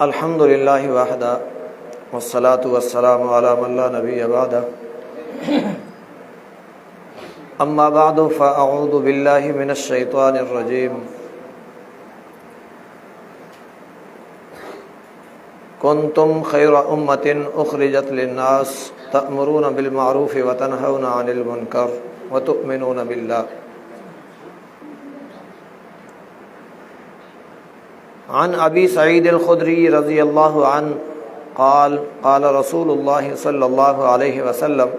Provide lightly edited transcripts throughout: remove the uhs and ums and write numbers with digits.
अल्हम्दुलिल्लाहि वहदा वस्सलातु वस्सलामु अला मन ला नबिय्य बअदा अम्मा बअदु फ़अऊज़ु बिल्लाहि मिनश शैतानिर रजीम कुन्तुम खैरा उम्मतिन उख़रिजत लिन्नास तअमुरूना बिल मारूफ़ि व तनहौना अनिल मुनकर व तु'मिनूना बिल्लाह। अन अबी सईद अल-खुदरी रज़ियल्लाहु अन्हु क़ाल क़ाल रसूलुल्लाह सल्लल्लाहु अलैहि वसल्लम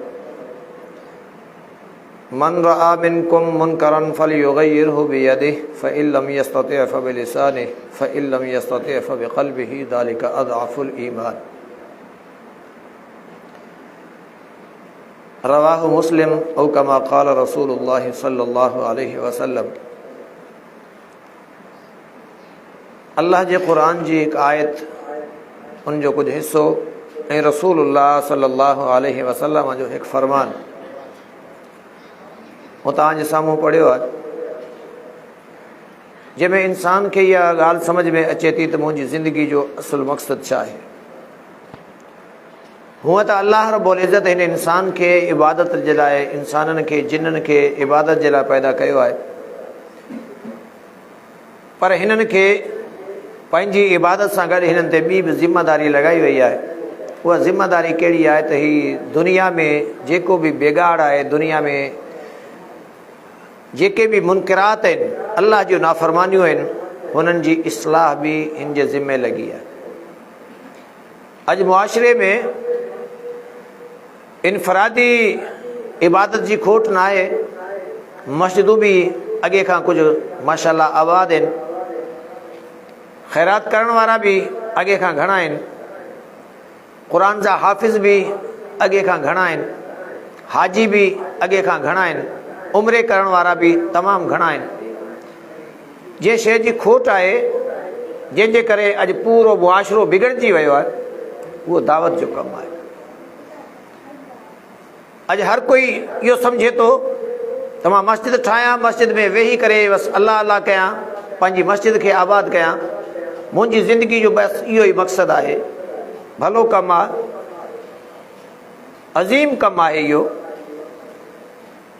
मन रआ मिनकुम मुनकरन फलयुग़य्यिरहु बियदिहि फ़इन लम यस्तति' फ़बिलिसानिहि फ़इन लम यस्तति' फ़बिक़ल्बिहि ज़ालिका अज़अफ़ुल ईमान। रवाहु मुस्लिम औ कमा क़ाल रसूलुल्लाह सल्लल्लाहु अलैहि वसल्लम। अल्लाह जे क़ुरान जी एक आयत उन जो कुछ हिस्सो ऐं रसूलुल्लाह सल्लल्लाहु अलैहि वसल्लम जो एक फरमान वो तव्हांजे साम्हूं पढ़ियो आहे, जंहिंमें इंसान खे इहा ॻाल्हि सम्झ में अचे थी त मुंहिंजी ज़िंदगी जो असुल मक़सदु छा आहे। हूअं त अल्लाह रब्बुल इज़्ज़त हिन इंसान खे इबादत जे लाइ, इंसाननि खे जिन्ननि खे इबादत जे लाइ पैदा कयो आहे, पर हिननि खे पंहिंजी इबादत सां गॾु हिननि ते ॿी बि ज़िम्मेदारी लॻाई वई आहे। उहा ज़िम्मेदारी कहिड़ी आहे त ही दुनिया में जेको बि बिगाड़ आहे, दुनिया में जेके बि मुनकिरात आहिनि, अल्लाह जूं नाफ़रमानियूं आहिनि, हुननि जी इस्लाह बि हिन जे ज़िम्मे लॻी आहे। अॼु मुआशिरे में इनफरादी इबादत जी खोट न आहे, मस्जिदूं बि अॻे खां कुझु माशाअल्लाह आबाद आहिनि, ख़ैरात करण वारा बि अॻे खां घणा आहिनि, क़ुरान जा हाफ़िज़ बि अॻे खां घणा आहिनि, हाजी बि अॻे खां घणा आहिनि, उम्रे करण वारा बि तमामु घणा आहिनि। जंहिं शइ जी खोट आहे, जंहिंजे करे अॼु पूरो मुआशिरो बिगड़जी वियो आहे, उहो दावत जो कमु आहे। अॼु हर कोई इहो सम्झे थो त मां मस्जिद ठाहियां, मस्जिद में वेही करे बसि अल्लाह अल्लाह कयां, पंहिंजी मस्जिद खे आबाद कयां, मुंहिंजी ज़िंदगी जो बसि इहो ई मक़सदु आहे। भलो कमु आहे, अज़ीम कमु आहे इहो,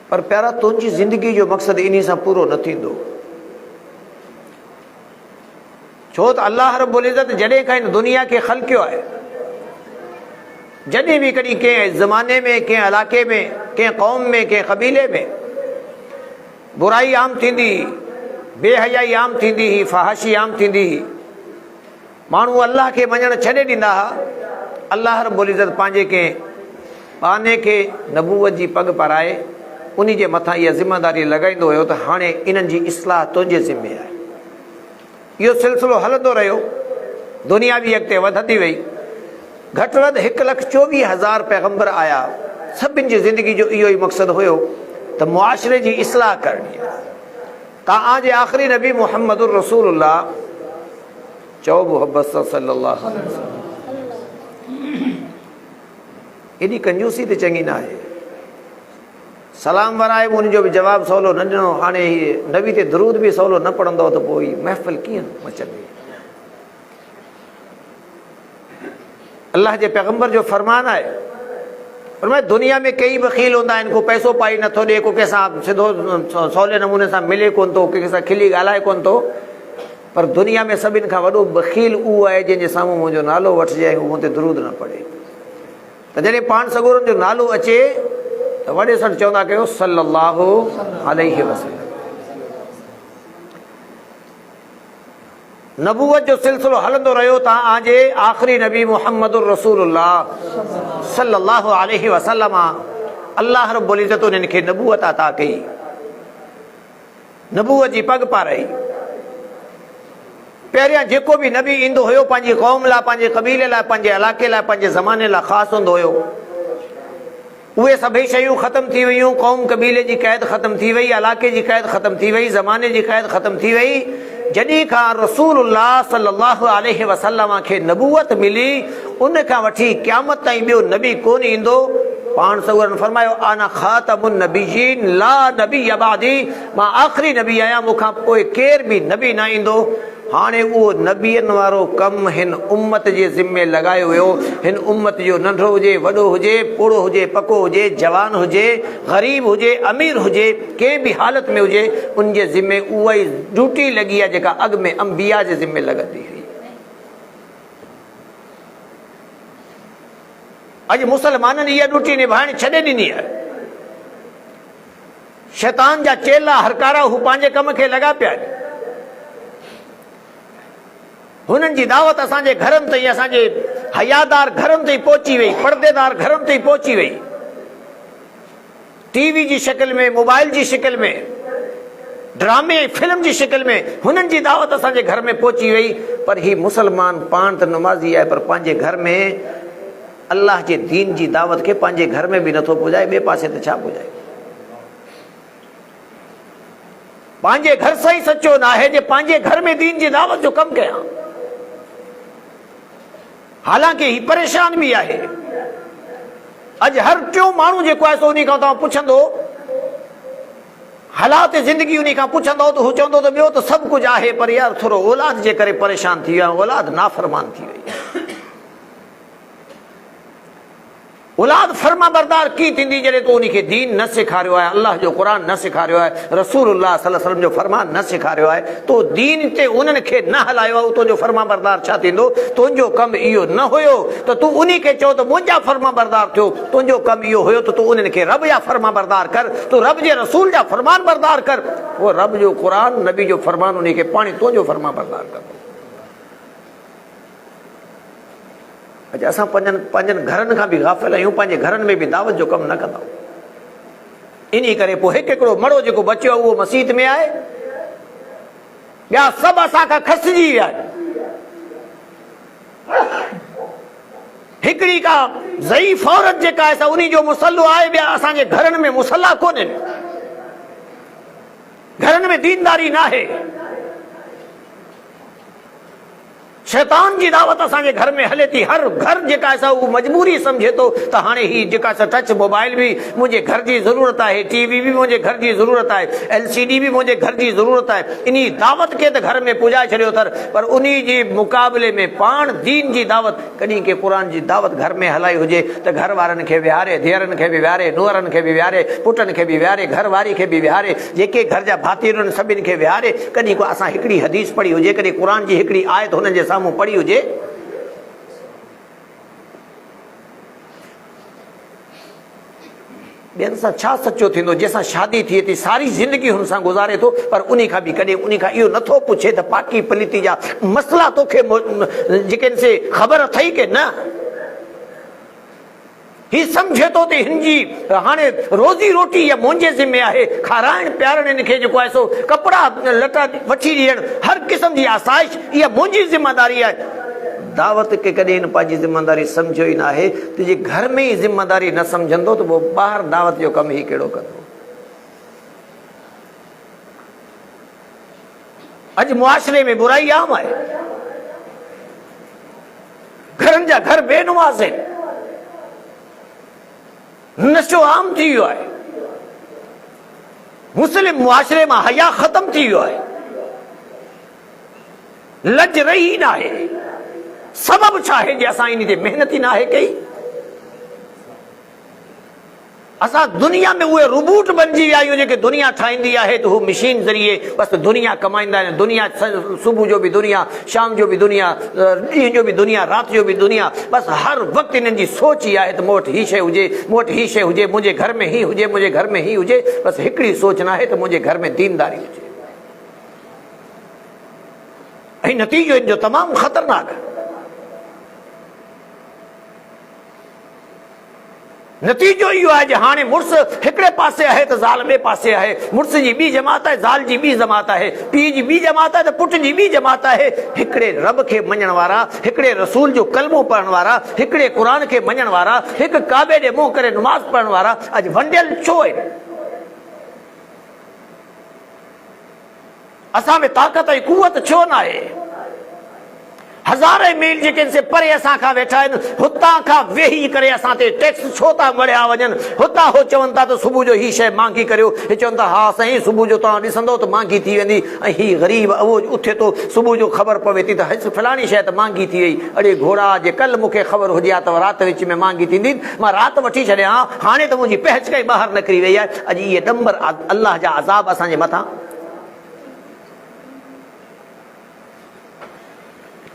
पर प्यारा तुंहिंजी ज़िंदगी जो मक़सदु इन सां पूरो न थींदो। छो त अल्लाह रब्बुल इज़्ज़त जॾहिं खां हिन दुनिया खे ख़ल्क़ियो आहे, जॾहिं बि कॾहिं कंहिं ज़माने में, कंहिं इलाइक़े में, कंहिं क़ौम में, कंहिं क़बीले में बुराई आम थींदी, बेहयाई आम थींदी हुई, फ़हाशी आम थींदी हुई, माण्हू अल्लाह खे मञणु छॾे ॾींदा हुआ, अल्लाह रब्बुल इज़्ज़त पंहिंजे कंहिं बाने खे नबूवत जी पग पाराए उन जे मथां इहा ज़िम्मेदारी लॻाईंदो हुयो त हाणे इन्हनि जी इस्लाह तुंहिंजे ज़िम्मे आहे। इहो सिलसिलो हलंदो रहियो, दुनिया बि अॻिते वधंदी वई, घटि वधि 1,24,000 पैगंबर आया, सभिनि जी ज़िंदगी जो इहो ई मक़सदु हुयो त मुआशिरे जी इस्लाह करणी आहे। तव्हां जे आख़िरी नबी मुहम्मदुर रसूलुल्लाह चओ मुहब्बत सल्लल्लाहु अलैहि वसल्लम, एॾी कंजूसी त चङी न आहे। सलाम वराए उनजो बि जवाबु सवलो न ॾिनो, हाणे नबी ते दरूद बि सवलो न पढ़ंदो त पोइ महफ़िल कीअं मचंदी। अल्लाह जे पैगंबर जो फरमान आहे, फरमाए दुनिया में कई बख़ील हूंदा आहिनि, को पैसो पाई नथो ॾिए, को कंहिंसां सिधो सवले नमूने सां मिले कोन थो, कंहिंसां खिली ॻाल्हाए कोन थो, पर दुनिया में सभिनि खां वॾो बख़ील उहो आहे जंहिंजे साम्हूं मुंहिंजो नालो वठिजे ऐं उहो ते दरूद न पढ़े। त जॾहिं पाण सगोरनि जो नालो अचे त वॾे सण चवंदा कयो सल्लल्लाहु अलैहि वसल्लम। नबूवत जो सिलसिलो हलंदो रहियो, तव्हां जे आख़िरी नबी मुहम्मदुर रसूलुल्लाह सल्लल्लाहु अलैहि वसल्लम अल्लाह रब्बुल इज़्ज़त उन्हनि खे नबूवत अता कई, नबूवत जी पग पाराई। पहिरियां जेको बि नबी ईंदो हुयो पंहिंजी क़ौम लाइ, पंहिंजे क़बीले लाइ, पंहिंजे इलाइक़े लाइ, पंहिंजे ज़माने लाइ ख़ासि हूंदो हुयो। उहे सभई शयूं ख़तमु थी वियूं, क़ौम क़बीले जी क़ैद ख़तमु थी वई, इलाइक़े जी क़ैद ख़तमु थी वई, ज़माने जी क़ैद ख़तमु थी वई। जॾहिं खां रसूलुल्लाह सल्लल्लाहु अलैहि वसल्लम खे नबूवत मिली, उन खां वठी क़यामत ताईं ॿियो नबी कोन ईंदो। पाण सगोरन फरमायो आना खातमुन नबीयीन ला नबी बादी, मां आख़िरी नबी आहियां, मूंखां पोइ केर बि नबी न ईंदो। हाणे उहो नबियनि वारो कमु हिन उम्मत जे ज़िम्मे लॻायो वियो। हिन उम्मत जो नंढो हुजे वॾो हुजे पोड़ो हुजे पको हुजे जवान हुजे ग़रीब हुजे अमीर हुजे कंहिं बि हालत में हुजे उन जे ज़िम्मे उहा ई ड्यूटी लॻी आहे जेका अॻु में अंबिया जे ज़िम्मे लॻंदी हुई। अॼु मुसलमाननि इहा ड्यूटी निभाइण छॾे ॾिनी आहे। शैतान जा चेला हरकारा हू पंहिंजे कम खे लॻा पिया आहिनि। हुननि जी दावत असांजे घरनि ताईं असांजे हयादार घरनि ताईं पहुची वई, पर्देदार घरनि ताईं पहुची वई। टीवी जी शिकिल में मोबाइल जी शिकिल में ड्रामे फिल्म जी शिकिल में हुननि जी दावत असांजे घर में पहुची वई। पर ही मुसलमान पाण त नमाज़ी आहे पर पंहिंजे घर में अल्लाह जे दीन जी दावत खे पंहिंजे घर में बि नथो पुॼाए, ॿिए पासे त छा पुॼाए। पंहिंजे घर सां ई सचो न आहे जे पंहिंजे घर में दीन जी दावत जो कमु कयां। हालांकि ही परेशान भी आहे। अॼु हर टियों माण्हू जेको आहे सो उन खां तव्हां पुछंदो हालात ज़िंदगी उन खां पुछंदो त हू चवंदो त ॿियो त सभु कुझु आहे पर यार थोरो औलाद जे करे परेशान थी वियो आहे, औलाद नाफ़रमान थी वई। औलाद फर्मा बरदार की थींदी जॾहिं तूं उनखे दीन न सेखारियो आहे, अल्लाह जो क़ुरान न सेखारियो आहे, रसूलुल्लाह सल्लल्लाहु अलैहि वसल्लम जो फरमान न सेखारियो आहे, तो दीन ते उन्हनि खे न हलायो आहे, तुंहिंजो फर्मा बरदार छा थींदो? तुंहिंजो कमु इहो न हुयो त तूं उन खे चओ त मुंहिंजा फर्मा बरदार थियो। तुंहिंजो कमु इहो हुयो त तूं उन्हनि खे रब जा फर्मा बरदार कर, तूं रब जे रसूल जा फरमान बरदार कर। उहो रब जो क़ुरान नबी जो फरमान उन खे पाणी तुंहिंजो फर्मा बरदार कर। अॼु असां पंहिंजनि घरनि खां बि गाफ़िल आहियूं, पंहिंजे घरनि में बि दावत जो कमु न कंदा। इन करे पोइ हिकिड़ो मड़ो जेको बचियो आहे उहो मस्जिद में आहे, ॿिया सभु असांखां खसिजी विया आहिनि। हिकिड़ी का ज़ईफ़ औरत जेका आहे उन जो मुसलो आहे, ॿिया असांजे घरनि में मुसला कोन्हनि, घरनि में दीनदारी न आहे। शैतान जी दावत असांजे घर में हले थी। हर घर जेका आहे उहो मजबूरी सम्झे थो त हाणे ही जेका टच मोबाइल बि मुंहिंजे घर जी ज़रूरत आहे, टीवी बि मुंहिंजे घर जी ज़रूरत आहे, LCD बि मुंहिंजे घर जी ज़रूरत आहे। इन दावत खे त घर में पुॼाए छॾियो अथनि, पर उन जे मुक़ाबले में पाण दीन जी दावत कॾहिं के क़ुर जी दावत घर में हलाई हुजे त घर वारनि खे विहारे, धीअरनि खे बि विहारे, नुंहरनि खे बि विहारे, पुटनि खे बि विहारे, घरवारी खे बि विहारे, जेके घर जा भातीरनि सभिनि खे विहारे। कॾहिं को असां हिकिड़ी हदीस पढ़ी हुजे, कॾहिं क़ुर जी हिकिड़ी आयत हुननि जे साम्हूं पढ़ी हुजे। ॿियनि सां छा सचो थींदो? जंहिंसां शादी थिए थी सारी ज़िंदगी हुन सां गुज़ारे थो, पर उन खां बि कॾहिं उन खां इहो नथो पुछे त पाकी पलीती जा मसला तोखे जेके से ख़बर अथई की न। ही सम्झे थो त हिन जी हाणे रोज़ी रोटी या मुंहिंजे ज़िम्मे आहे, खाराइण पीआरण हिन खे जेको आहे सो कपिड़ा लटा वठी ॾियणु, हर क़िस्म जी आसाइश इहा मुंहिंजी ज़िम्मेदारी आहे। दावत खे कॾहिं हिन पंहिंजी ज़िम्मेदारी सम्झियो ई न आहे। तुंहिंजे घर में ई ज़िम्मेदारी न सम्झंदो त पोइ ॿाहिरि दावत जो कमु ई कहिड़ो कंदो। अॼु मुआशरे में बुराई आम आहे, घरनि जा घर बेनुमाज़ आहिनि, नशो आम थी वियो आहे, मुस्लिम मुआशरे मां हया ख़तम थी वियो आहे, लज रही न आहे। सबब छा आहे जे असां इन ते महिनत ई न आहे कई? असां दुनिया में उहे रोबोट बणिजी विया आहियूं जेके दुनिया ठाहींदी आहे त हू मशीन ज़रिए बसि दुनिया कमाईंदा आहिनि। दुनिया सुबुह जो बि दुनिया, शाम जो बि दुनिया, ॾींहं जो बि दुनिया, राति जो बि दुनिया, बसि हर वक़्तु इन्हनि जी सोच ई आहे त मूं वटि हीअ शइ हुजे, मूं वटि हीअ शइ हुजे, मुंहिंजे घर में हीअ हुजे, मुंहिंजे घर में हीअ हुजे। बसि हिकिड़ी सोच न आहे त मुंहिंजे घर में दीनदारी हुजे। ऐं नतीजो इन जो तमामु ख़तरनाक आहे। नतीजो इहो आहे हाणे मुड़ुस हिकिड़े पासे आहे त ज़ाल ॿिए पासे आहे, मुड़ुस जी ॿी जमात आहे, ज़ाल जी ॿी जमात आहे, पीउ जी ॿी जमात आहे त पुट जी ॿी जमात आहे। हिकिड़े रब खे मञण वारा, हिकिड़े रसूल जो कलमो पढ़ण वारा, हिकिड़े क़ुर खे मञण वारा, हिकु काबे ॾे मुंहुं करे नमाज़ पढ़ण वारा अॼु वंडियल छो आहिनि? असां में ताक़त ऐं कुवत छो न आहे? हज़ारे मील जेके से परे असां खां वेठा आहिनि, हुतां खां वेही करे असां ते टैक्स छो था मड़िया वञनि। हुतां हो चवनि था त सुबुह जो ही शइ महांगी करियो, हे चवनि था हा साईं सुबुह जो तव्हां ॾिसंदो त महांगी थी वेंदी, ऐं ही ग़रीब उहो उथे थो सुबुह जो ख़बर पवे थी त फलाणी शइ त महांगी थी वई। अड़े घोड़ा जे कल्ह मूंखे ख़बर हुजे हा त राति विच में महांगी थींदी, मां राति वठी छॾियां हा, हाणे त मुंहिंजी पहच काई ॿाहिरि निकिरी वई आहे। अॼु इहे डंबर अलाह जा अज़ाब असांजे मथां।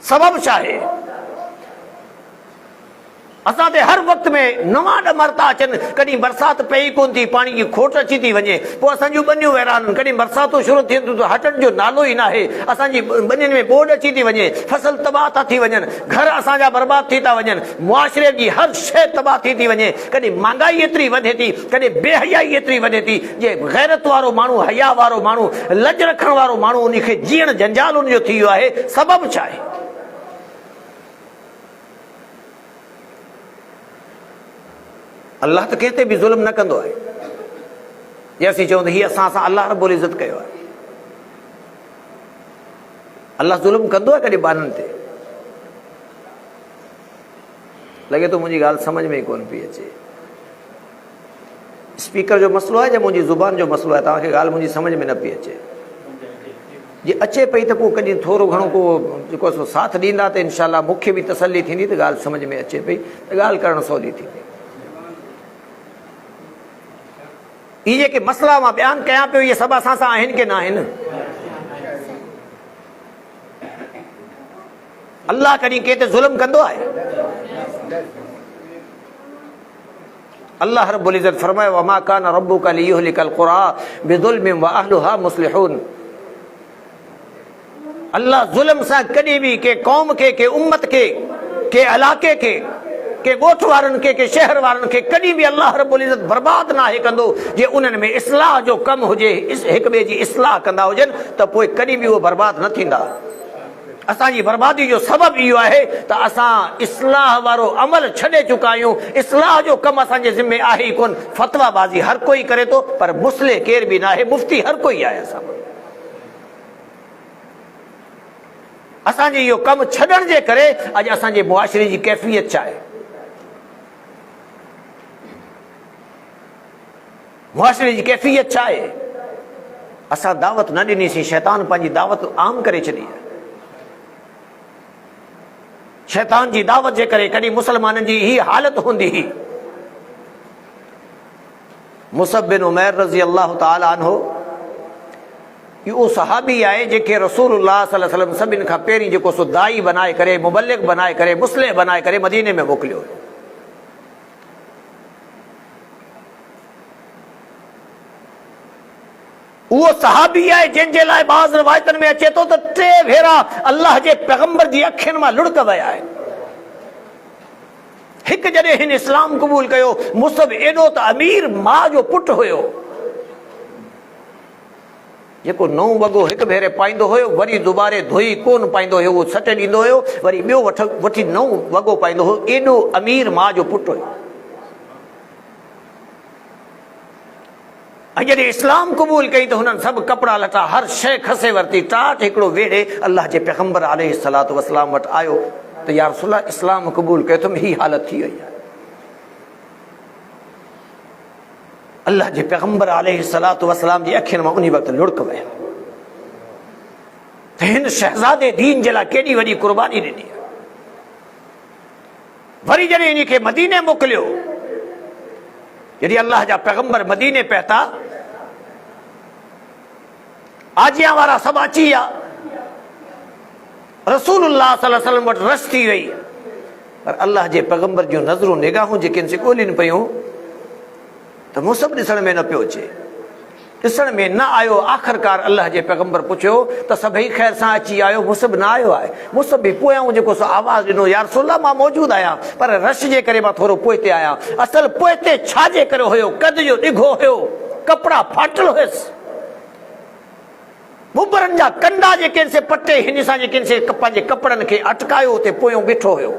सबब छा आहे? असां ते हर वक़्त में नवां ॾमर था अचनि। कॾहिं बरसाति पई कोन थी, पाणी जी खोट अची थी वञे, पोइ असांजूं ॿनियूं वैरान। कॾहिं बरसातूं शुरू थियनि थियूं त हटण जो नालो ई न आहे। असांजी ॿनियुनि में ॿोॾि अची थी वञे, फसल तबाह था थी वञनि, घर असांजा बर्बाद थी था वञनि, मुआशिरे जी हर शइ तबाह थी वञे। कॾहिं महांगाई एतिरी वधे थी, कॾहिं बेहयाई एतिरी वधे थी जे गैरत वारो माण्हू, हया वारो माण्हू, लज रखण वारो माण्हू, उनखे जीअण जंजाल उनजो थी वियो आहे। सबबु छा आहे? अल्लाह त कंहिं ते बि ज़ुल्म न कंदो आहे। जे असीं चऊं त हीअ असां अल्लाह रब्बुल इज़्ज़त कयो आहे। अल्लाह ज़ुल्म कंदो आहे कॾहिं ॿारनि ते? लॻे थो मुंहिंजी ॻाल्हि सम्झ में ई कोन पई अचे। स्पीकर जो मसइलो आहे या मुंहिंजी ज़ुबान जो मसइलो आहे? तव्हांखे ॻाल्हि मुंहिंजी सम्झ में न पई अचे। जे अचे पई त पोइ कॾहिं थोरो घणो को जेको सो साथ ॾींदा त इनशाअल्लाह मूंखे बि तसली थींदी त ॻाल्हि सम्झ में अचे पई त ॻाल्हि करणु सवली थींदी। इहे जेके मसइला मां बयानु कयां पियो, इहे सभु असां सां आहिनि की न आहिनि? अल्लाह कॾहिं कंहिं ते ज़ुल्म कंदो आहे? अल्लाह रब्बुल इज़्ज़त फरमायो वमा कान रब्बुका लियुहलिकल क़ुरा बिज़ुल्मिन व अहलुहा मुस्लिहून। अल्लाह ज़ुल्म सां कॾहिं बि के क़ौम खे, के उम्मत खे, के इलाइक़े खे, के ॻोठ वारनि खे, के शहर वारनि खे कॾहिं बि अल्लाह रब्बुल इज़्ज़त बर्बाद न आहे कंदो। जे उन्हनि में इस्लाह जो कमु हुजे, हिक ॿिए जी इस्लाह कंदा हुजनि त पोइ कॾहिं बि उहो बर्बाद न थींदा। असांजी बर्बादी जो सबबु इहो आहे त असां इस्लाह वारो अमल छॾे चुका आहियूं। इस्लाह जो कमु असांजे ज़िम्मे आहे ई कोन। फतवाबाज़ी हर कोई करे थो, पर मुस्लिह केर बि न आहे, मुफ़्ती हर कोई आहे। असांजे इहो कमु छॾण जे करे अॼु असांजे मुआशिरे जी कैफ़ियत छा आहे? मुआशिरे जी कैफ़ियत छा आहे? असां दावत न ॾिनीसीं, शैतान पंहिंजी दावत आम करे छॾी आहे। शैतान जी दावत जे करे कॾहिं मुसलमाननि जी ही हालत हूंदी हुई। मुसअब बिन उमैर रज़ी अल्लाह ताला अन्हु इहो सहाबी आहे जेके रसूलुल्लाह सल्लल्लाहु अलैहि वसल्लम सभिनि खां पहिरीं जेको सो दाई बनाए करे, मुबल्लिग बनाए करे, मुस्लिह बनाए करे मदीने में मोकिलियो हुयो। उहो सहाबी आहे जंहिंजे लाइ बाज़ रिवायतनि में अचे थो त 3 भेरा अल्लाह जे पैगंबर जी अखियुनि मां लुढ़क विया आहिनि। हिकु जॾहिं हिन इस्लाम क़बूल कयो, मुसअब एॾो त अमीर माउ जो पुटु हुयो, जेको नओं वॻो हिकु भेरे पाईंदो हुयो, वरी दुबारे धोई कोन पाईंदो हुयो, उहो सट ॾींदो हुयो, वरी ॿियो वठी नओं वॻो पाईंदो हुयो। एॾो अमीर माउ जो पुटु हुयो। ऐं जॾहिं इस्लाम क़बूल कई त हुननि सभु कपिड़ा लटा हर शइ खसे वरिती। टाट हिकिड़ो वेड़े अल्लाह जे पैगंबर अलैहिस्सलातु वस्सलाम वटि आयो त या रसूल अल्लाह इस्लाम क़बूल कयो त ही हालत थी वई आहे। अल्लाह जे पैगंबर अलैहिस्सलातु वस्सलाम जी अखियुनि मां उन वक़्तु लुढ़क विया त हिन शहज़ादे दीन जे लाइ केॾी वॾी क़ुर्बानी ॾिनी। वरी जॾहिं इन खे मदीने मोकिलियो, जॾहिं अल्लाह जा पैगंबर मदीने पहुता, आजिया वारा सभु अची विया, रसूलुल्लाह सल्लल्लाहु अलैहि वसल्लम वटि रश थी वई। पर अल्लाह जे पैगंबर जूं नज़रूं निगाहूं जेके से ॻोल्हिनि पियूं त मुसअब ॾिसण में न पियो अचे, ॾिसण में न आयो। आख़िरकार अल्लाह जे पैगंबर पुछियो त सभई ख़ैर सां अची आयो? मुसअब न आयो आहे। मुसअब बि पोयां जेको सो आवाज़ ॾिनो, या रसूलल्लाह मां मौजूदु आहियां, पर रश जे करे मां थोरो पोइ ते आहियां। असल पोइ ते छाजे करे हुयो? कद जो ॾिघो हुयो, कपिड़ा फाटल हुयसि, मुबरनि जा कंडा जेके से पटे हिन सां जेके से पंहिंजे कपिड़नि खे अटकायो हुते पोयों बीठो हुयो।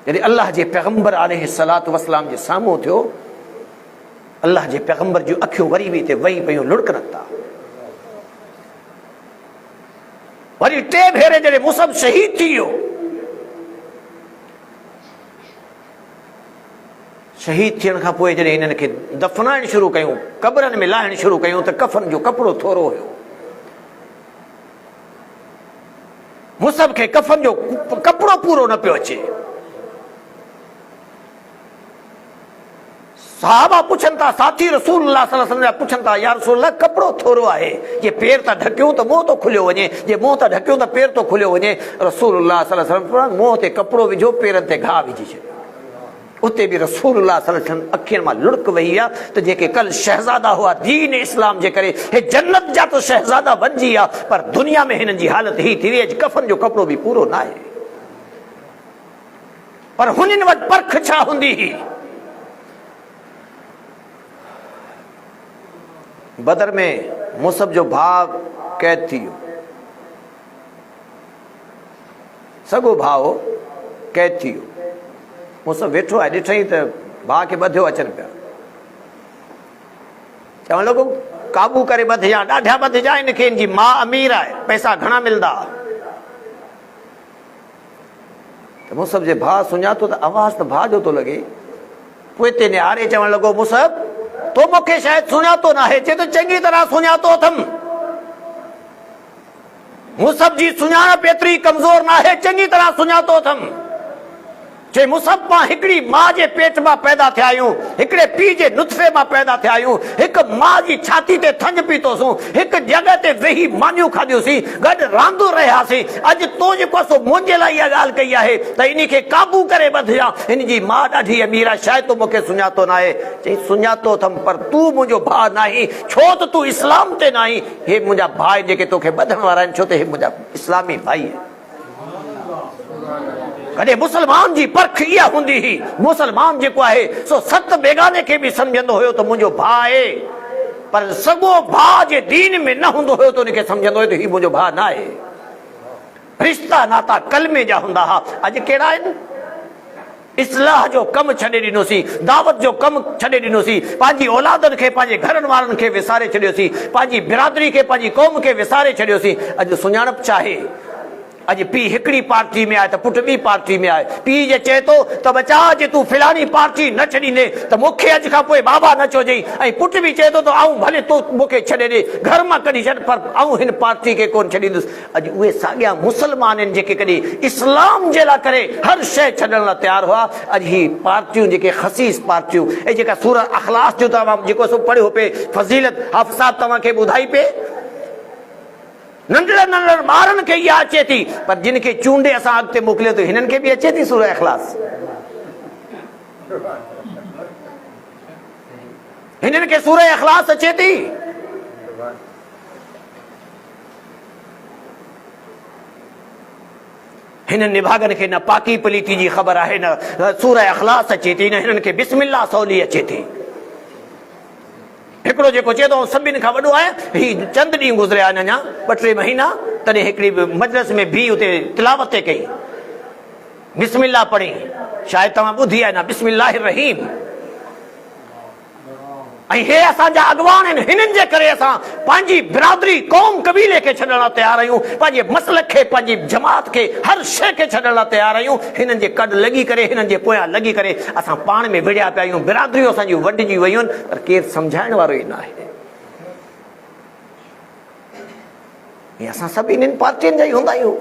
जॾहिं अल्लाह जे पैगंबर अलैहिस्सलातु वस्सलाम जे साम्हूं थियो, अल्लाह जे पैगंबर जूं अखियूं वरी बि हिते वेही पियूं लुढ़कनि था। वरी टे भेरे जॾहिं मुसब शहीद थी वियो, शहीद थियण खां पोइ जॾहिं हिननि खे दफ़नाइण शुरू कयूं, क़बरनि में लाहिण शुरू कयूं, त कफ़न जो कपिड़ो थोरो हुयो। मुसब खे कफ़न जो कपिड़ो पूरो न पियो अचे। सहाबा पुछनि था, साथी रसूलुल्लाह सल्लल्लाहु अलैहि वसल्लम पुछनि था, या रसूलुल्लाह कपिड़ो थोरो आहे, जे पेर था ढकियूं त मुंहुं थो खुलियो वञे, जे मुंहुं था ढकियूं त पेर थो खुलियो वञे। रसूलुल्लाह सल्लल्लाहु अलैहि वसल्लम मुंहुं ते कपिड़ो विझो, पेरनि ते घाह विझी छॾियो। उते बि रसूलुल्लाह सल्लल्लाहु अलैहि वसल्लम अखियुनि मां लुड़क वही आहे त जेके कल शहज़ादा हुआ दीन इस्लाम जे करे हे जन्नत जा तो शहज़ादा बणिजी विया, पर दुनिया में हिननि जी हालत ही थी वई, कफ़न जो कपिड़ो बि पूरो न आहे। पर हुननि वटि परख छा हूंदी हुई? बदर में मुसब जो भाउ कैद थी वियो, सॻो भाउ कैद थी वियो। मुसब वेठो आहे, ॾिठई त भाउ खे ॿधियो अचनि पिया। चवणु लॻो काबू करे ॿधिजा, ॾाढा ॿधिजा, हिनखे हिनजी माउ अमीर आहे, पैसा घणा मिलंदा। त मुसब जे भाउ सुञातो त आवाज़ त भाउ जो थो लॻे। पोइ हिते निहारे चवणु लॻो, मुसब तो मूंखे शायदि सुञातो न आहे। चए थो चङी तरह सुञातो अथमि। मुसब जी सुञाणप एतिरी कमज़ोर न आहे, चङी तरह सुञातो अथमि। जे मुसब मां हिकिड़ी मां जे पेट मां पैदा थिया आहियूं, हिकिड़े पीउ जे नुत्फ़े मां पैदा थिया आहियूं, हिकु मां जी छाती ते थंज पीतोसीं, हिकु जॻह ते वेही मानियूं खाधियूंसीं, गॾु रांदू रहियासीं। अॼु तो जेको सो मुंहिंजे लाइ इहा ॻाल्हि कई आहे त इन खे काबू करे ॿधिया। हिन जी मां ॾाढी अमीर आहे, शायदि तूं मूंखे सुञातो न आहे। चई सुञातो अथमि, पर तूं मुंहिंजो भाउ न आहीं, छो त तूं इस्लाम ते न आहीं। हे मुंहिंजा भाउ जेके तोखे ॿधण वारा आहिनि, छो त हे मुंहिंजा इस्लामी भाई आहिनि। कॾहिं मुसलमान जी परख इहा हूंदी हुई। मुसलमान जेको आहे सो सत बेगाने खे बि सम्झंदो हुयो त मुंहिंजो भाउ आहे, पर सॻो भाउ जे दीन में न हूंदो हुयो त उनखे सम्झंदो हुयो त हीउ मुंहिंजो भाउ न आहे। रिश्ता नाता कलमे जा हूंदा हुआ, अॼु कहिड़ा आहिनि? इस्लाह जो कमु छॾे ॾिनोसीं, दावत जो कमु छॾे ॾिनोसीं, पंहिंजी औलादनि खे, पंहिंजे घरनि वारनि खे विसारे छॾियोसीं, पंहिंजी बिरादरी खे, पंहिंजी क़ौम खे विसारे छॾियोसीं। अॼु सुञाणप चाहे, अॼु पीउ हिकिड़ी पार्टी में आहे त पुटु ॿी पार्टी में आहे। पीउ जे चए थो त बचा जे तूं फलाणी पार्टी न छॾींदे त मूंखे अॼु खां पोइ बाबा न चइजांइ, ऐं पुटु बि चए थो त आऊं भले तूं मूंखे छॾे ॾे, घर मां कढी छॾ, पर आऊं हिन पार्टी खे कोन छॾींदुसि। अॼु उहे साॻिया मुसलमान आहिनि जेके कॾहिं इस्लाम जे लाइ करे हर शइ छॾण लाइ तयारु हुआ। अॼु ही पार्टियूं जेके ख़सीस पार्टियूं, ऐं जेका सूरत अख़लास जो तव्हां जेको सो पढ़ियो पिए, फज़ीलत हाफ़िज़ साहब तव्हांखे ॿुधाई पिए, नंढड़नि नंढड़नि ॿारनि खे इहा अचे थी, पर जिन खे चूंडे असां अॻिते मोकिलियो त हिननि खे बि अचे थी सूरह इख़लास। हिननि खे सूरह इख़लास अचे थी। हिननि निभागनि खे न पाकी पलीती जी ख़बर आहे, न सूरह इख़लास अचे थी, न हिननि खे बिस्मिल्लाह सवली अचे थी। हिकिड़ो जेको चए थो सभिनि खां वॾो आहे, हीउ चंद ॾींहं गुज़रिया आहिनि, अञा 2-3 महीना, तॾहिं हिकिड़ी मजलिस में भी उते तिलावत कई, बिस्मिल्लाह पढ़ी, शायदि तव्हां ॿुधी आहे न, बिस्मिल्लाहिर रहीम। ऐं हे असांजा अॻवान आहिनि, हिननि जे करे असां पंहिंजी बिरादरी, क़ौम, कबीले खे छॾण लाइ तयारु आहियूं, पंहिंजे मसलक खे, पंहिंजी जमात खे, हर शइ खे छॾण लाइ तयारु आहियूं। हिननि जे कॾ लॻी करे, हिननि जे पोयां लॻी करे असां पाण में विढ़िया पिया आहियूं, बिरादरियूं असांजियूं वढिजी वयूं आहिनि, पर केरु सम्झाइण वारो ई न आहे। हे असां सभु इन्हनि पार्टियुनि जा ई हूंदा आहियूं।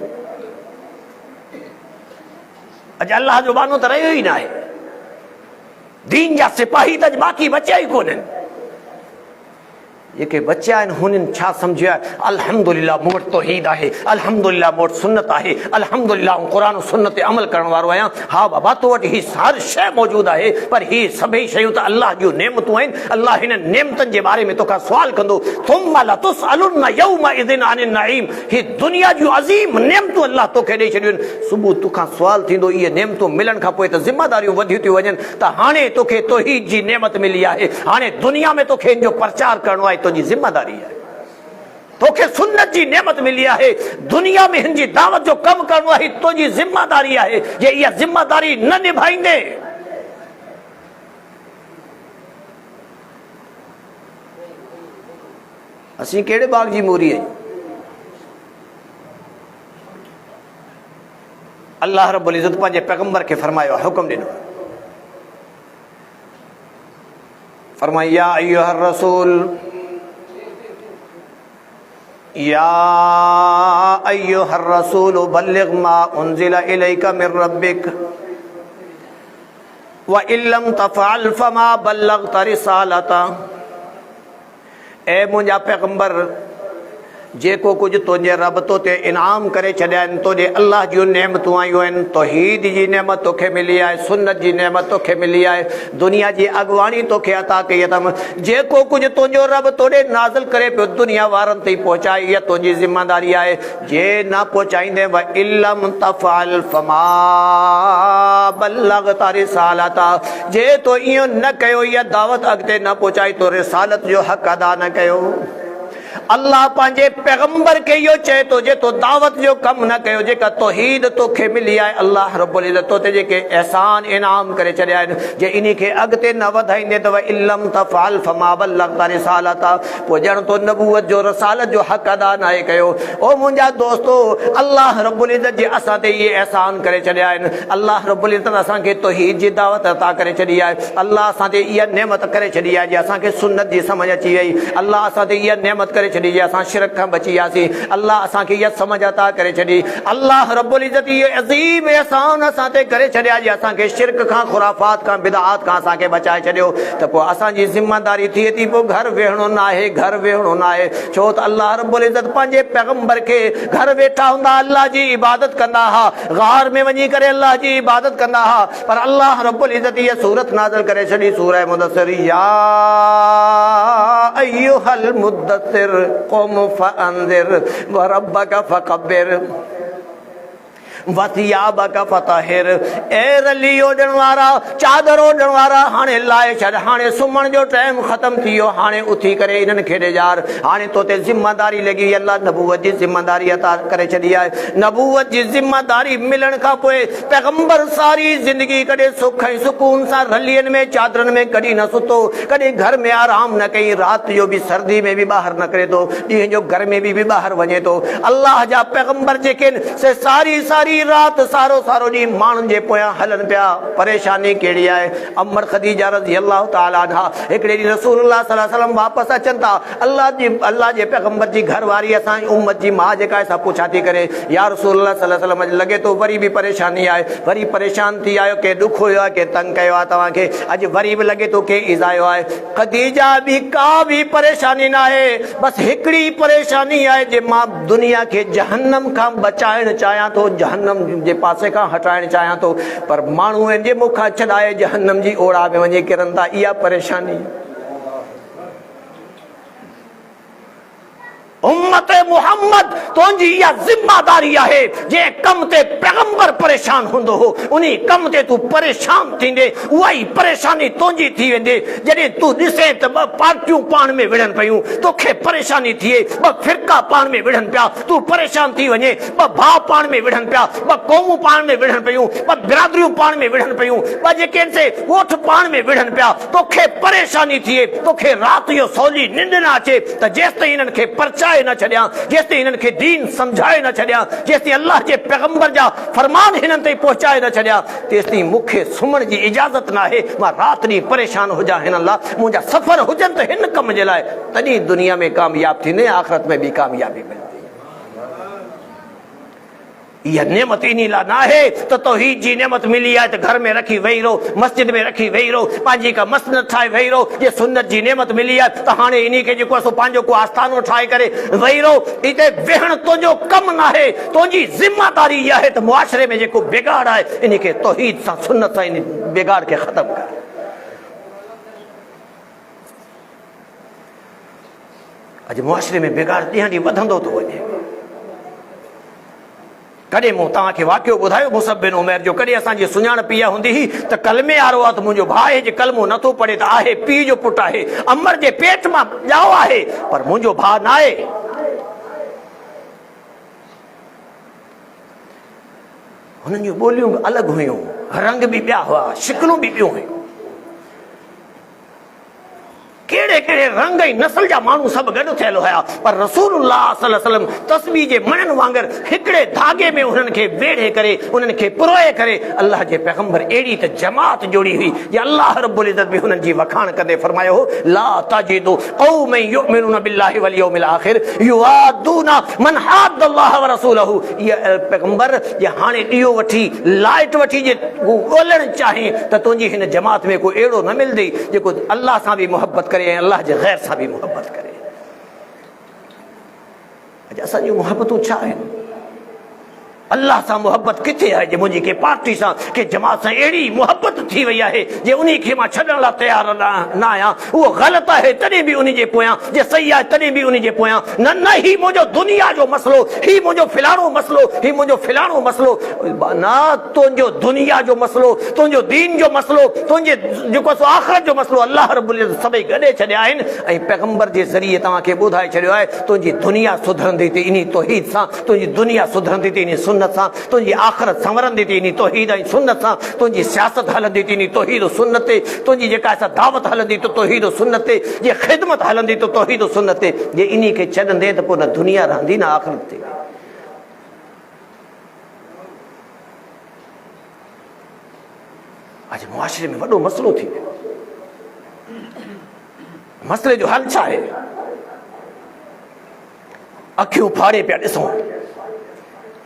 अॼु अलाह जो बानो त रहियो ई न आहे। दीन जा सिपाही त अॼु बाक़ी बचिया ई कोन्हनि। जेके बचिया आहिनि हुननि छा सम्झियो आहे? अल्हम्दुलिल्लाह मूं वटि तौहीद आहे, अल्हम्दुलिल्लाह मूं वटि सुन्नत आहे, अल्हम्दुलिल्लाह क़ुरान सुन्नत ते अमल करण वारो आहियां। हा बाबा, तो वटि हीअ हर शइ मौजूदु आहे, पर हीअ सभई शयूं त अलाह जूं नेमतूं आहिनि। अलाह हिन नेमतनि जे बारे में तोखां सुवाल कंदो, थुम्मा लतुसअलुन्ना यौमइज़िन अनिन नईम। हीअ दुनिया जूं अज़ीम नेमतूं अलाह तोखे ॾेई छॾियूं आहिनि। सुबुह तोखां सुवाल थींदो, इहे नेमतूं मिलण खां पोइ त ज़िमेदारियूं वधियूं थियूं वञनि, त हाणे तोखे तौहीद जी नेमत मिली आहे, हाणे दुनिया में तोखे हिन जो प्रचार करणो आहे, तुंहिंजी ज़िमेदारी आहे। तोखे सुन्नत जी नेमत मिली आहे, दुनिया में हिन जी दावत जो कमु करणो आहे, तुंहिंजी ज़िमेदारी आहे। जे इहा ज़िमेदारी न निभाईंदे असीं कहिड़े बाग जी मोरी आहियूं? अल्लाह रब्बुल इज़्ज़त पंहिंजे पैगंबर के फरमायो, हुक्म ॾिनो, फरमाया या अय्युहर रसूल, या अय्युहर रसूल बल्लिग मा उन्ज़िला इलैका मिर रब्बिक व इल्लम तफ़अल फमा बल्लग़्ता रिसालता। ए मुंहिंजा पैगंबर, जेको कुछ तुझे रब तो ते इनाम करे छॾिया तुझे अल्लाह जी नेमतूं आयूं आहिनि। तौहीद जी नेमत तोखे मिली आहे, सुन्नत जी नेमत तोखे मिली आहे, दुनिया जी अॻुवाणी तोखे अता कई अथम। जेको कुछ तुंहिंजो रब तोॾे नाज़िल करे पियो दुनिया वारनि ताईं पहुचाए, इहा तुंहिंजी ज़िम्मेदारी आहे। जे न पहुचाईंदे व इल्लम तफ़अल फमा बल्लग़्ता रिसालता, जे तो इहो न कयो, इहा दावत अॻिते न पहुचाई, तो रिसालत जो हक़ अदा न कयो। अल्लाह पंहिंजे पैगंबर के इहो चए थो, जे तो दावत जो कम न कयो, जेका तौहीद तोखे मिली आहे, अल्लाह रब्बुल इज़्ज़त तो ते जेके एहसान इनाम करे छॾिया आहिनि, जे इन खे अॻिते न वधाईंदे त इल्लम तफ़अल फमा बल्लग़्ता रिसालता, पोइ ॼण तो नबूवत जो रसालत जो हक़ अदा नाहे कयो। ओ मुंहिंजा दोस्तो, अल्लाह रब्बुल इज़्ज़त जे असां ते इहे एहसान करे छॾिया आहिनि। अल्लाह रब्बुल इज़्ज़त असांखे तौहीद जी दावत अता करे छॾी आहे। अल्लाह असां ते इहा नेमत करे छॾी आहे जे असांखे सुन्नत जी समझ अची वई। अल्लाह असां ते इहा नेमत करे छॾी जे असां शिरक खां बची वियासीं। अल्लाह असांखे इहा समझ अता करे छॾी। अल्लाह रब्बुल इज़्ज़त इहो अज़ीम एहसान असां ते करे छॾिया जे असांखे शिरक खां, खुराफात खां, बिदअत खां असांखे बचाए छॾियो। त पोइ असांजी ज़िम्मेदारी थिए थी, पोइ घर वेहणो न आहे, घर वेहणो न आहे। छो त अल्लाह रब्बुल इज़्ज़त पंहिंजे पैगंबर खे घर वेठा हूंदा अल्लाह जी इबादत कंदा हुआ, गार में वञी करे अल्लाह जी इबादत कंदा हुआ, पर अल्लाह रब्बुल इज़्ज़त इहा सूरत नाज़िल करे छॾी, सूरह मुदस्सिर, या अय्युहल मुद्दस्सिर क़ुम फ़अंज़िर व रब्बक फ़कब्बिर व थियाबक फ़तहिर। ए रली ओढ़ण वारा, चादर ओढ़ण वारा, हाणे लाए छॾ, हाणे सुम्हण जो टाइम ख़त्म थी वियो, हाणे उथी करे इन्हनि खे ॾेजाड़। हाणे तो ते ज़िम्मेदारी लॻी, अल्लाह नबूवत जी ज़िम्मेदारी अता करे छॾी आहे। नबूवत जी ज़िम्मेदारी मिलण खां पोइ पैगंबर सारी ज़िंदगी कॾहिं सुख ऐं सुकून सां रलीअनि में, चादरनि में कॾहिं न सुतो, कॾहिं घर में आराम न कई, राति जो बि सर्दी में बि ॿाहिरि न करे थो, ॾींहं जो गर्मी में बि ॿाहिरि वञे थो। अल्लाह जा पैगंबर जेके से सारी सारी रात सारो सारो ॾींहुं माण्हुनि जे पोयां हलनि पिया। परेशानी कहिड़ी आहे? अमर ख़दीजा रज़ी अल्लाह ताला अन्हा हिकिड़े ॾींहुं रसूलुल्लाह सल्लल्लाहु अलैहि वसल्लम वापसि अचनि था। अल्लाह जे पैगंबर जी घरवारी असांजी उम्मत जी माउ जेका आहे सा पुछा थी करे, या रसूलुल्लाह सल्लल्लाहु अलैहि वसल्लम लॻे थो वरी बि परेशानी आहे, वरी परेशान थी आयो, के दुख हुयो आहे, के तंग कयो आहे तव्हांखे, अॼु वरी बि लॻे थो के इज़ायो आहे। ख़दीजा बि का बि परेशानी न आहे, बसि हिकिड़ी परेशानी आहे जे मां दुनिया खे जहन्नम खां बचाइण चाहियां थो, जहन्नम जे पासे खां हटाइण चाहियां थो, पर माण्हू आहिनि जे मूंखां छॾाए जहन्नम जी ओड़ा में वञी किरनि था। इहा परेशानी उम्मत मुहम्मद तुंहिंजी इहा ज़िम्मेदारी आहे। जे कम ते पैगंबर परेशान हूंदो हो, उन कम ते तूं परेशान थींदे, उहा ई परेशानी तुंहिंजी थी वेंदे। जॾहिं तूं ॾिसे त ॿ पार्टियूं पाण में विढ़नि पियूं, तोखे परेशानी थिए, ॿ फिरका पाण में विढ़नि पिया, तूं परेशान थी वञे, ॿ भाउ पाण में विढ़नि पिया, ॿ क़ौमूं पाण में विढ़नि पियूं, ॿ बिरादरियूं पाण में विढ़नि पियूं, ॿ जेके से ॻोठ पाण में विढ़नि पिया, तोखे परेशानी थिए, तोखे राति जो सवली निंड न अचे त जेसिताईं इन्हनि खे परचाए न छॾियां, जेसिताईं इन्हनि खे दीन सम्झाए न छॾियां, जेसिताईं अल्लाह जे पैगंबर जा फरमान हिननि ताईं पहुचाए न छॾियां, तेसिताईं मूंखे सुम्हण जी इजाज़त न आहे। मां राति ॾींहुं परेशान हुजां हिन लाइ, मुंहिंजा सफ़र हुजनि त हिन कम जे लाइ, तॾहिं दुनिया में कामयाब थींदे, आख़िरत में बि कामयाबी मिलंदी। इहा नेमत इन लाइ न आहे त तौहीद जी नेमत मिली आहे त घर में रखी वेही रहो, मस्जिद में रखी वेही रहो, पंहिंजी का मसनद ठाहे वेही रहो। जे सुन्नत जी नेमत मिली आहे त हाणे इन खे जेको आहे पंहिंजो को आस्थानो ठाहे करे वेही रहो। हिते वेहण तुंहिंजो कमु न आहे, तुंहिंजी ज़िम्मेदारी इहा आहे त मुआशरे में जेको बिगाड़ आहे इन खे तौहीद सां, सुन्नत सां इन बिगाड़ खे ख़तमु कर। अॼु मुआशरे में बिगाड़ ॾींहं ॾींहुं वधंदो थो वञे। कॾहिं मूं तव्हांखे वाक़ियो ॿुधायो मुसअब बिन उमैर जो, कॾहिं असांजी सुञाणप इहा हूंदी हुई त कलमे वारो आहे त मुंहिंजो भाउ आहे, जे कलमो नथो पढ़े त आहे पीउ जो पुटु आहे, अमर जे पेट मां ॼाओ आहे, पर मुंहिंजो भाउ न आहे। हुननि जूं ॿोलियूं बि अलॻि हुयूं, रंग बि ॿिया हुआ, शिकिलूं बि ॿियूं हुयूं। कहिड़े हिकिड़े रंग ऐं नस्ल जा माण्हू सभु गॾु थियल हुया, पर रसूलुल्लाह सल्लल्लाहु अलैहि वसल्लम तस्बीह जे मणनि वांगुरु हिकिड़े धागे में उन्हनि खे वेढ़े करे उन्हनि खे पुरोए करे अल्लाह जे पैगंबर अहिड़ी त जमात जोड़ी हुई जे अल्लाह रब्बुल इज़्ज़त बि हुननि जी वखाण कंदे फरमायो हो, ला तजिदु क़ौमन युमिनून बिल्लाहि वल यौमिल आखिर युवादूना मन हाद्दल्लाह व रसूलहू। ये पैगंबर जे हाणे ॾियो वठी लाइट वठी जे ॻोल्हण चाहे त तुंहिंजी हिन जमात में कोई अहिड़ो न मिलंदई जेको अल्लाह सां बि मोहब्बत करे ऐं अल्लाह जे ग़ैर सां बि मोहब्बत करे। अॼु असांजूं मोहब्बतूं छा आहिनि? अल्लाह सां मोहब्बत किथे आहे? जे मुंहिंजी के पार्टी सां के जमात सां अहिड़ी मोहब्बत थी वई आहे जे उन खे मां छॾण लाइ तयारु न आहियां। उहो ग़लति आहे तॾहिं बि उन जे पोयां, जे सही आहे तॾहिं बि उन जे पोयां। न न ही मुंहिंजो दुनिया जो मसलो, ही मुंहिंजो फिलाणो मसलो, ही मुंहिंजो फिलाणो मसलो। न तुंहिंजो दुनिया जो मसलो, तुंहिंजो दीन जो मसलो, तुंहिंजे जेको आहे आख़िरत जो मसलो अल्लाह रब्बुल इज़्ज़त सभई गॾे छॾिया आहिनि ऐं पैगंबर जे ज़रिए तव्हांखे ॿुधाए छॾियो आहे तुंहिंजी दुनिया सुधरंदी थी इन तौहीद सां, तुंहिंजी दुनिया सुधरंदी थी इन सुन्नत सां, तुंहिंजी आख़िरत संवरंदी थी इन तौहीद ऐं सुन्नत सां, तुंहिंजी सियासत हलंदी थी इन तौहीद सुन्नत ते, तुंहिंजी जेका असां दावत हलंदी त तौहीद सुन्नत ते, जे ख़िदमत हलंदी त तौहीद सुन्नत ते। जे इन खे छॾंदे त पोइ न दुनिया रहंदी न आख़िरत ते। अॼु मुआशरे में वॾो मसलो थी वियो। मसले जो हल छा आहे? अखियूं फाड़े पिया ॾिसूं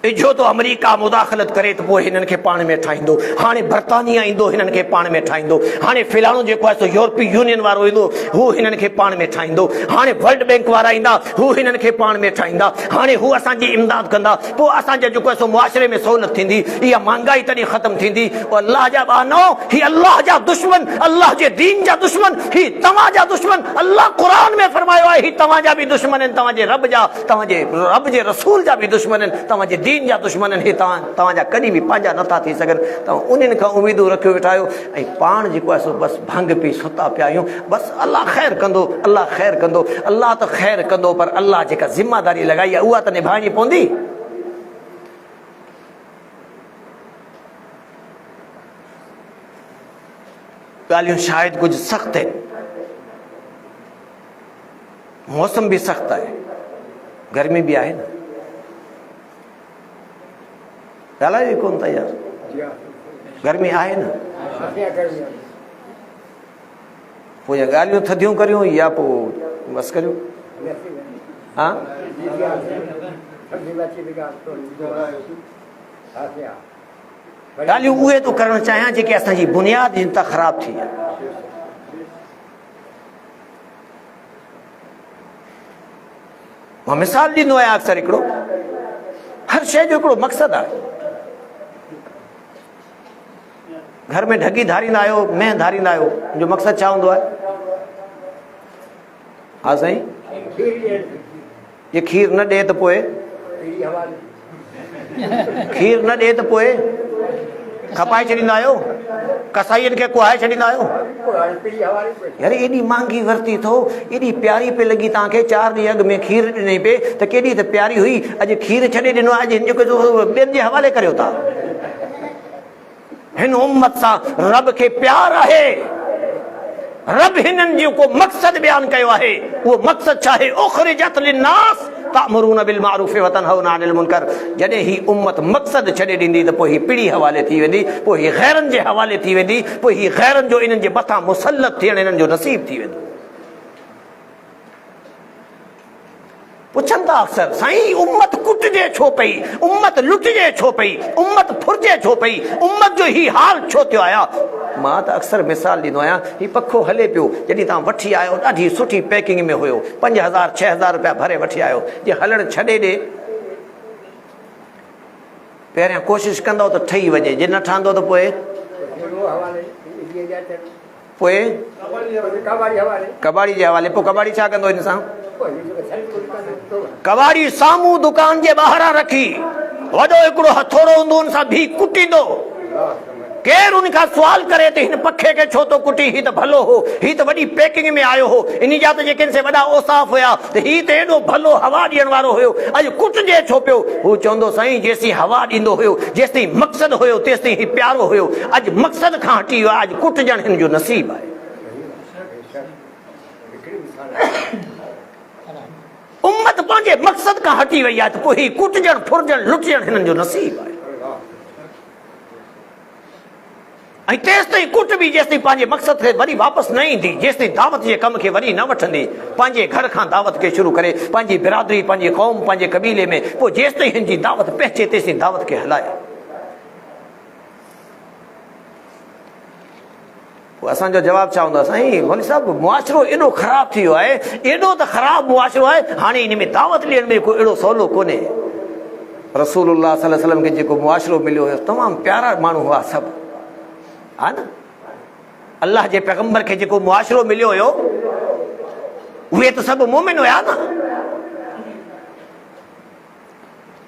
इजो तो अमेरिका मुदाख़लत करे त पोइ हिननि खे पाण में ठाहींदो, हाणे बर्तानिया ईंदो हिननि खे पाण में ठाहींदो, हाणे फिलाणो जेको आहे सो यूरोपीय यूनियन वारो ईंदो हू हिननि खे पाण में ठाहींदो, हाणे वर्ल्ड बैंक वारा ईंदा हू हिननि खे पाण में ठाहींदा, हाणे हू असांजी इमदाद कंदा, पोइ असांजे जेको आहे सो मुआशरे में सहूलियत थींदी, इहा महांगाई तॾहिं ख़तमु थींदी। अल्लाह जा ॿानो ही अल्लाह जा दुश्मन, अल्लाह जे दीन जा दुश्मन, ही तव्हांजा दुश्मन। अल्लाह क़ुरान में फरमायो आहे ही तव्हांजा बि दुश्मन आहिनि, तव्हांजे रब जा, तव्हांजे रब जे रसूल जा बि दुश्मन आहिनि, तव्हांजे दीन जा दुश्मन आहिनि। तव्हांजा कॾहिं बि पंहिंजा नथा थी सघनि। तव्हां उन्हनि खां उमेदूं रखियो वेठा आहियो ऐं पाण जेको आहे सो बसि भंग पी सुता पिया आहियूं। बसि अल्लाह ख़ैरु कंदो, अल्लाह ख़ैरु कंदो, अल्लाह त ख़ैरु कंदो, पर अल्लाह जेका ज़िमेदारी लॻाई आहे उहा त निभाइणी पवंदी। ॻाल्हियूं शायदि कुझु सख़्तु आहिनि, मौसम बि सख़्तु आहे, गर्मी बि आहे न, ॻाल्हायो कोन था यार, गर्मी आहे न, पोइ ॻाल्हियूं थधियूं करियूं या पोइ बसि करियूं? हा ॻाल्हियूं उहे थो करणु चाहियां जेके असांजी बुनियाद जिन तां ख़राब थी आहे। मां मिसाल ॾींदो आहियां अक्सर, हिकिड़ो हर शइ जो हिकिड़ो मक़सदु आहे। घर में ढगी धारींदा आहियो, मेंह धारींदा आहियो, जो मक़सदु छा हूंदो आहे? हा साईं, जे खीर न ॾिए त पोइ, खीर न ॾिए त पोइ खपाए छॾींदा आहियो, कसाईनि खे कुहाए छॾींदा आहियो। यार एॾी महांगी वरिती थो, एॾी प्यारी पे लॻी तव्हांखे, 4 ॾींहं अॻु में खीर ॾिनई पे त केॾी त प्यारी हुई, अॼु खीर छॾे ॾिनो आहे, अॼु हिन जेको ॿियनि जे हवाले करियो था। हिन उम्मत सां रब खे प्यार आहे, रब हिननि जो को मक़सदु बयानु कयो आहे, उहो मक़सदु छा आहे? उख़रिजत लिन्नास तामुरून बिल मारूफ व तनहौना अनिल मुनकर। जॾहिं ही उम्मत मक़सदु छॾे ॾींदी त पोइ ही पीढ़ी हवाले थी वेंदी, पोइ ही ग़ैरनि जे हवाले थी वेंदी, पोइ ही ग़ैरनि जो इन्हनि जे मथां मुसलत थियणु इन्हनि जो नसीब थी वेंदो। पुछनि था अक्सर, साईं उम्मत कुटिजे छो पई, उम्मत लुटिजे छो पई, उम्मत फुरिजे छो पई, उम्मत जो ही हाल छो थियो आया? मां त अक्सर मिसाल ॾींदो आहियां, हीउ पखो हले पियो, जॾहिं तव्हां वठी आयो ॾाढी सुठी पैकिंग में हुयो, 5000 6000 रुपया भरे वठी आयो, जे हलणु छॾे ॾे, पहिरियां कोशिशि कंदो त ठही वञे, जे न ठहंदो त पोइ कबाड़ी जे हवाले। पोइ कबाड़ी छा कंदो हिन सां? कबाड़ी साम्हूं दुकान जे ॿाहिरां रखी, वॾो हिकिड़ो हथोड़ो हूंदो, हुन सां भी कुटींदो। केरु उन खां सुवाल करे त हिन पखे खे छो तो कुटी, ही त भलो हो, ही त वॾी पैकिंग में आयो हो, इन जा त जेके से वॾा औसाफ़ हुया, त ही त एॾो भलो हवा ॾियण वारो हुयो, अॼु कुटिजे छो पियो? हू चवंदो साईं जेसीं हवा ॾींदो हुयो, जेसिताईं मक़सदु हुयो तेसिताईं ही प्यारो हुयो, अॼु मक़सदु खां हटी वियो आहे, अॼु कुटिजण हिन जो नसीब आहे। दावत पंहिंजे मक़सद खां हटी वई आहे त पोइ ही कुटजण फुरजण लुटजण हिननि जो नसीब आहे। ऐं तेसि ताईं कुट बि जेसि ताईं पंहिंजे मक़सद खे वरी वापसि न ईंदी, जेसि ताईं दावत जे कम खे वरी न वठंदी, पंहिंजे घर खां दावत खे शुरू करे पंहिंजी बिरादरी, पंहिंजी क़ौम, पंहिंजे कबीले में, पोइ जेसि ताईं हिन जी दावत पहुचे तेसि ताईं दावत खे हलाए। पोइ असांजो जवाबु छा हूंदो? साईं मौलवी साहिबु मुआशिरो एॾो ख़राबु थी वियो आहे, एॾो त ख़राबु मुआशिरो आहे, हाणे इन में दावत ॾियण में कोई अहिड़ो सवलो कोन्हे। रसूलुल्लाह सल्लल्लाहु अलैहि वसल्लम खे जेको मुआशिरो मिलियो हुयो तमामु प्यारा माण्हू हुआ सभु, हा न। अल्लाह जे पैगंबर खे जेको मुआशिरो मिलियो हुयो उहे त सभु मोमिन हुया न।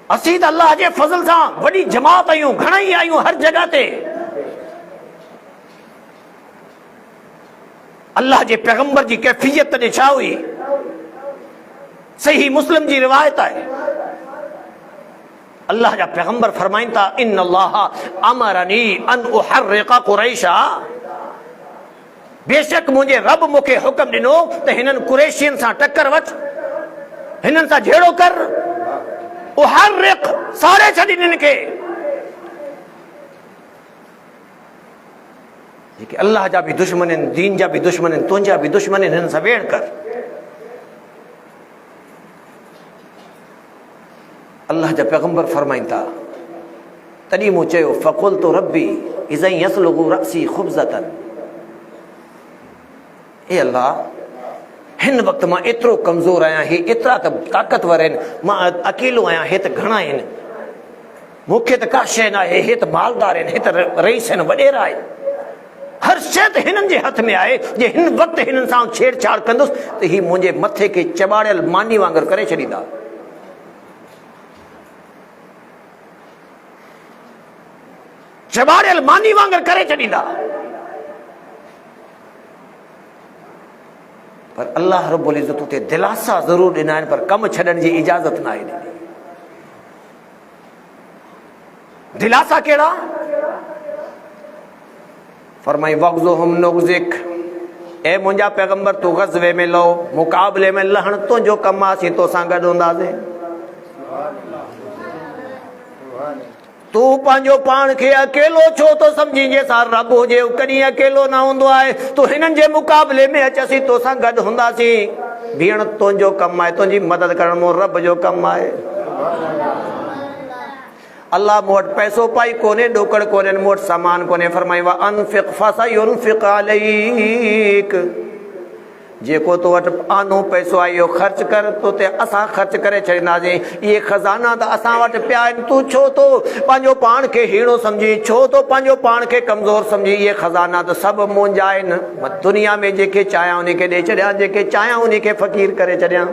असीं त अल्लाह जे फज़ल सां वॾी जमात आहियूं, घणेई आहियूं हर जॻह ते। अल्लाह जे पैगंबर जी कैफियत ने छा हुई? सही मुस्लिम जी रिवायत है, अल्लाह जा पैगंबर फरमाइन था इन अल्लाह अमरनी अन उहर्रिका कुरैशा, बेशक मुझे रब मुखे हुक्म दिनो त हिनन कुरैशियन सां टक्कर वठ, हिनन सां झेड़ो कर, उहर्रिक सारे छॾ हिनन खे। जेके अल्लाह जा भी दुश्मन आहिनि, दीन जा भी दुश्मन आहिनि, तुंहिंजा भी दुश्मन आहिनि, हिननि सां वेड़ कर। अल्लाह जा पैगंबर फरमाइनि था, तॾहिं मूं चयो फ़क़ुल्तु रब्बी इज़ा यसलुगु रअसी ख़ुब्ज़तन, ए अल्लाह हिन वक़्तु मां एतिरो कमज़ोर आहियां, हे एतिरा त ताक़तवर आहिनि, मां अकेलो आहियां, हे त घणा आहिनि, मूंखे त का शइ न आहे, हे त मालदार आहिनि, हे त रईस आहिनि, वॾेरा आहिनि, हर शइ त हिननि जे हथ में आहे। जे हिन वक़्तु हिननि सां छेड़छाड़ कंदुसि त ही मुंहिंजे मथे खे चॿाड़ियल मानी वांगुरु करे छॾींदा। चॿाड़ियल मानी वांगुरु करे छॾींदा। पर अल्लाह रब्बुल इज़्ज़त ते दिलासा ज़रूर ॾिना आहिनि, पर कमु छॾण जी इजाज़त न आहे ॾिनी। दिलासा कहिड़ा? फरमाई वग़्ज़ुहुम नुग़्ज़िक, ए मुंहिंजा पैगंबर तूं ग़ज़वे में लहो, मुक़ाबले में लहण तुंहिंजो कमु आहे, असीं तोसां गॾु हूंदासीं। तूं पंहिंजो पाण खे अकेलो छो थो सम्झी? जंहिंसां रब हुजे कॾहिं अकेलो न हूंदो आहे। तूं हिननि जे मुक़ाबले में अच, असीं तोसां गॾु हूंदासीं। बीहण तुंहिंजो कमु आहे, तुंहिंजी मदद करण मूं रब जो कमु आहे। अल्लाह मूं वटि पैसो पाई कोन्हे, ॾोकड़ कोन्हे, मूं वटि सामान कोन्हे। फरमाई वा अनफ़िक़ फसयुनफ़िक़ अलैक, जेको तो वटि आनो पैसो आहे इहो ख़र्च कर, तो ते असां ख़र्च करे छॾींदासीं। इहे खज़ाना त असां वटि पिया आहिनि, तूं छो तो पंहिंजो पाण खे हीणो सम्झी, छो तो पंहिंजो पाण खे कमज़ोर सम्झी? इहे खज़ाना त सभु मुंहिंजा आहिनि। दुनिया में जेके चाहियां उन खे ॾेई छॾियां, जेके चाहियां उन खे फ़क़ीर करे छॾियां।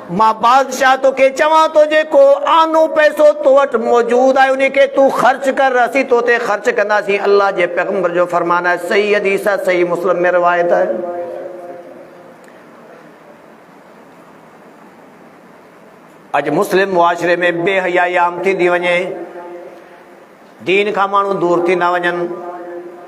मां बादशाह तोखे चवां तो, जेको आनो पैसो तो वटि मौजूद आहे उन खे तूं ख़र्च कर, असीं तो ते ख़र्च कंदासीं। अल्लाह जे पैगंबर जो फरमान आहे, सही हदीस आहे, सही मुस्लिम में रिवायत है। अॼु मुस्लिम मुआशिरे में बेहयाई आम थींदी वञे, दीन खां माण्हू दूर थींदा वञनि,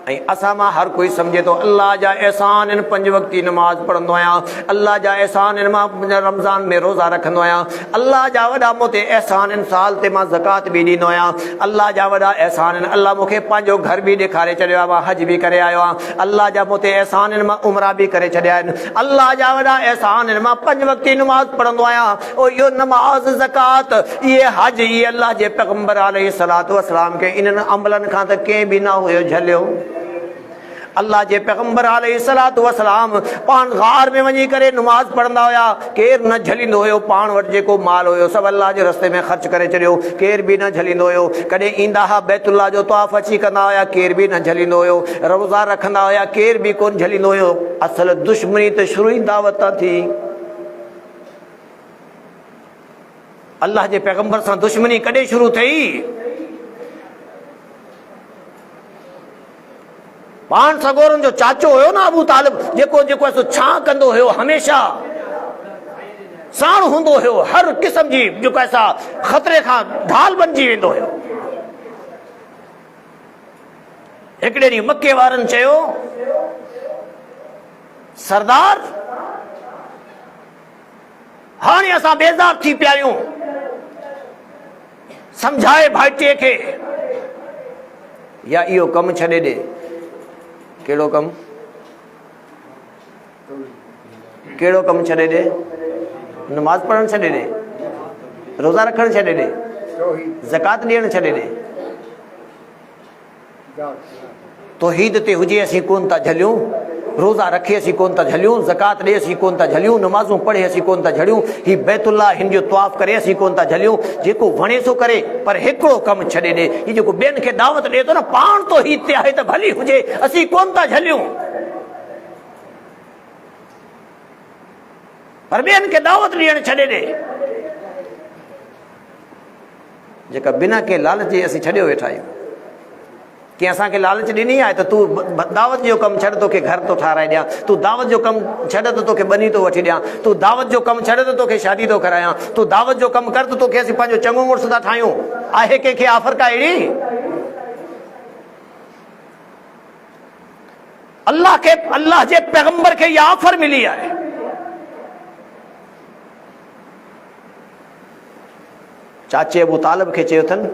ऐं असां मां हर कोई सम्झे थो अल्लाह जा एहसान आहिनि, 5 वक़्ती नमाज़ पढ़ंदो आहियां, अल्लाह जा एहसान आहिनि, मां रमज़ान में रोज़ा रखंदो आहियां, अल्लाह जा वॾा मूं ते एहसान आहिनि, साल ते मां ज़कात बि ॾींदो आहियां, अल्लाह जा वॾा एहसान आहिनि, अल्लाह मूंखे पंहिंजो घर बि ॾेखारे छॾियो आहे, मां हज बि करे आयो आहियां, अल्लाह जा मूं ते एहसान आहिनि, मां उमरा बि करे छॾिया आहिनि, अल्लाह जा वॾा एहसान आहिनि, मां 5 वक़्ती नमाज़ पढ़ंदो आहियां। ओ इहो नमाज़, ज़कात, इहे हज, इहे अल्लाह जे पैगंबर अलैहिस्सलातु वस्सलाम खे इन्हनि अमलनि खां त कंहिं बि न हुयो झलियो। अल्लाह जे पैगंबर अलैहिस्सलातु वस्सलाम पाण गार में वञी करे नमाज़ पढ़ंदा हुया, केर न झलींदो हुयो, पाण वटि जेको माल हुयो सभु अल्लाह जे रस्ते में ख़र्च करे छॾियो, केर बि न झलींदो हुयो। कॾहिं ईंदा हा बैतुल्लाह जो तवाफ़ अची कंदा हुया, केर बि न झलींदो हुयो, रोज़ा रखंदा हुया, केर बि कोन झलींदो हुयो। असल दुश्मनी त शुरू ई दावत थी। अल्लाह जे पैगंबर सां दुश्मनी कॾहिं शुरू थी? पाण सगोरनि जो चाचो हुयो न अबू तालिब, जेको जेको छा कंदो हुयो, हमेशा साण हूंदो हुयो, हर क़िस्म जी जेको ऐसा ख़तरे खां ढाल बणिजी वेंदो हुयो। हिकिड़े ॾींहुं मके वारनि चयो, सरदार हाणे असां बेज़ार थी पिया आहियूं। समझाए भाइटीअ खे या इहो कमु छॾे ॾे। कहिड़ो कमु? कहिड़ो कमु छॾे ॾे? नमाज़ पढ़णु छॾे ॾे, रोज़ा रखणु छॾे ॾे, ज़कात ॾियणु छॾे ॾे। तौहीद ते हुजे असीं कोन था झलियूं, रोज़ा रखे असीं कोन था झलियूं, ज़कात ॾे असीं कोन था झलियूं, नमाज़ूं पढ़े असीं कोन था झलियूं, ही बैतुल्लाह हिन जो तवाफ़ करे असीं कोन था झलियूं। जेको वणे सो करे, पर हिकिड़ो कमु छॾे ॾे। ही जेको ॿियनि खे दावत ॾिए थो न, पाण तौहीद ते आहे त भली हुजे, असीं कोन था झलियूं, पर ॿियनि खे दावत ॾियणु छॾे ॾे। जेका बिना के लालच जे असीं छॾियो वेठा आहियूं। कि असांखे लालच ॾिनी आहे त तूं दावत जो कमु छॾ, तोखे घर थो ठाराए ॾियां, तूं दावत जो कमु छॾ त तोखे बनी थो वठी ॾियां, तूं दावत जो कमु छॾ त तोखे शादी थो करायां, तूं दावत जो कमु कर त तोखे असीं पंहिंजो चङो मुड़ुसु था ठाहियूं। आहे कंहिंखे आफ़र का अहिड़ी? अल्लाह जे पैगंबर खे इहा ऑफर मिली आहे। चाचे अबू तालिब खे चयो अथनि,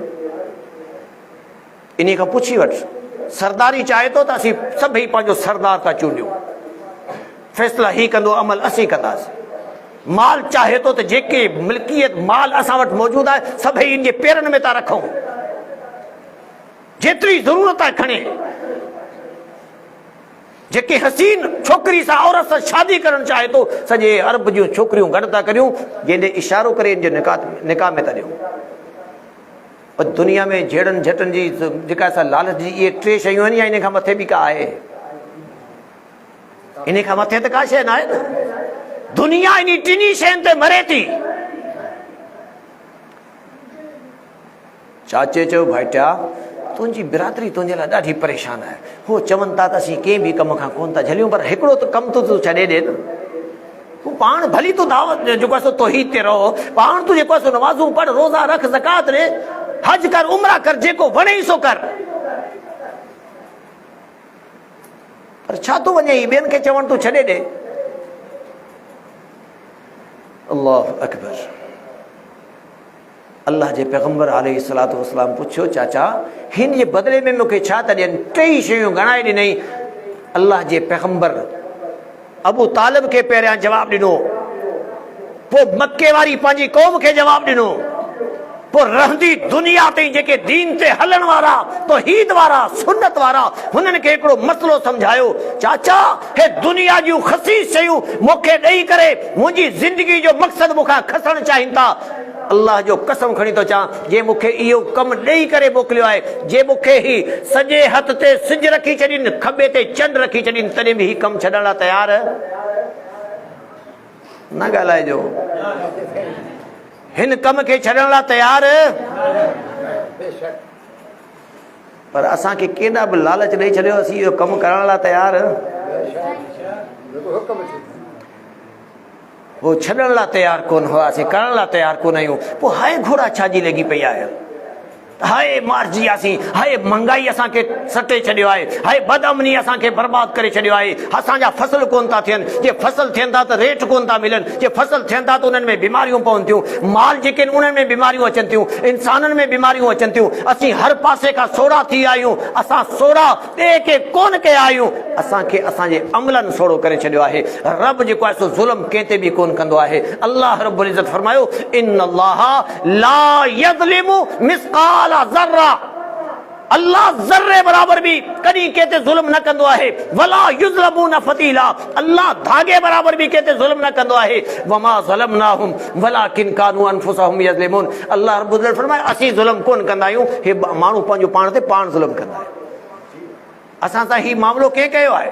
इन खां पुछी वठ, सरदारी चाहे थो त असीं सभई पंहिंजो सरदार था चूंडियूं, फ़ैसिला ही कंदो, अमल असीं कंदासीं। माल चाहे थो त जेके मिल्कियत माल असां वटि मौजूदु आहे सभई इन जे पेरनि में था रखूं, जेतिरी ज़रूरत आहे खणे। जेके हसीन छोकिरी सां औरत सां शादी करणु चाहे थो, सॼे अरब जूं छोकिरियूं गॾु था करियूं, जंहिंजे इशारो करे इन जो निकाह में था ॾियूं। पर दुनिया में जहिड़नि झटनि जी जेका असां लालच जी इहे टे शयूं आहिनि, या इन खां मथे बि का आहे? इन खां मथे त का शइ न आहे न। दुनिया इन टिनी शयुनि ते मरे थी। चाचे चयो, भाइटिया तुंहिंजी बिरादरी तुंहिंजे लाइ ॾाढी परेशान आहे। हो चवनि था त असीं कंहिं बि कम खां कोन था झलियूं, पर हिकिड़ो त कमु तूं छॾे ॾे न। तूं पाण भली तूं दावत जेको आहे तौहीद ते रहो, पाण तूं जेको आहे नमाज़ूं पढ़, रोज़ा रख, ज़कात ॾे, हज कर, उमरा कर, जेको वणे सो कर। पर छा थो वञे ॿियनि खे चवण तूं छॾे ॾे। अल्लाहु अकबर। अल्लाह जे पैगंबर अलैहिस्सलातु वस्सलाम पुछियो, चाचा हिन जे बदिले में मूंखे छा था ॾियनि? टई शयूं ॻणाए ॾिनई। अल्लाह जे पैगंबर अबू तालिब खे पहिरियां जवाबु ॾिनो, पोइ मके वारी पंहिंजी क़ौम खे जवाबु ॾिनो, पोइ रहंदी दुनिया ताईं जेके दीन ते हलण वारा, तौहीद वारा, सुन्नत वारा, हुननि खे हिकिड़ो मसलो सम्झायो। चाचा हे दुनिया जूं ख़सीस शयूं मूंखे ॾेई करे मुंहिंजी ज़िंदगी जो मक़सदु मूंखां खसणु चाहिनि था। अल्लाह जो कसम खणी थो चवां, जे मूंखे इहो कमु ॾेई करे मोकिलियो आहे, जे मूंखे ही सॼे हथ ते सिज रखी छॾीनि, खॿे ते चंड रखी छॾीनि, तॾहिं बि ही कमु छॾण लाइ तयारु न ॻाल्हाइजो। हिन कम खे छॾण लाइ तयारु। पर असांखे केॾा बि लालच ॾेई छॾियो, असीं इहो कमु करण लाइ तयारु, वो छॾण लाइ तयारु कोन हुआसीं, करण लाइ तयारु कोन आहियूं। पोइ हाय घोड़ा छाजी लॻी पई आहे? हाय मारिजी वियासीं, हाय महांगाई असांखे सटे छॾियो आहे, हाय बदअमनी असांखे बर्बाद करे छॾियो आहे, असांजा फसल कोन था थियनि, जे फसल थियनि था त रेट कोन था मिलनि, जे फसल थियनि था त उन्हनि में बीमारियूं पवनि थियूं, माल जेके आहिनि उन्हनि में बीमारियूं अचनि थियूं, इंसाननि में बीमारियूं अचनि थियूं। असीं हर पासे खां सोड़ा थी विया आहियूं। असां सोड़ा ॿिए खे कोन कया आहियूं, असांखे असांजे अमलनि सोड़ो करे छॾियो आहे। रब जेको आहे सो ज़ुल्म कंहिं ते बि कोन कंदो आहे। अल्लाह रब्बुल इज़्ज़त फरमायो, इन्नल्लाह ला यज़लिमु मिस्क़ाल ज़र्रा, अल्लाह ज़र्रे बराबर भी कॾहिं कंहिं ते ज़ुल्म न कंदो आहे। वला युज़लमून फतीला, अल्लाह धागे बराबर भी कंहिं ते ज़ुल्म न कंदो आहे। वमा ज़लमनाहुम वलाकिन कानू अनफुसहुम यज़लिमून, अल्लाह रब्बुल इज़्ज़त फरमाए, असीं ज़ुल्म कोन कंदा आहियूं, हे माण्हू पंहिंजो पाण ते पाण ज़ुल्म कंदा आहिनि। असां सां ही मामिलो कंहिं कयो आहे?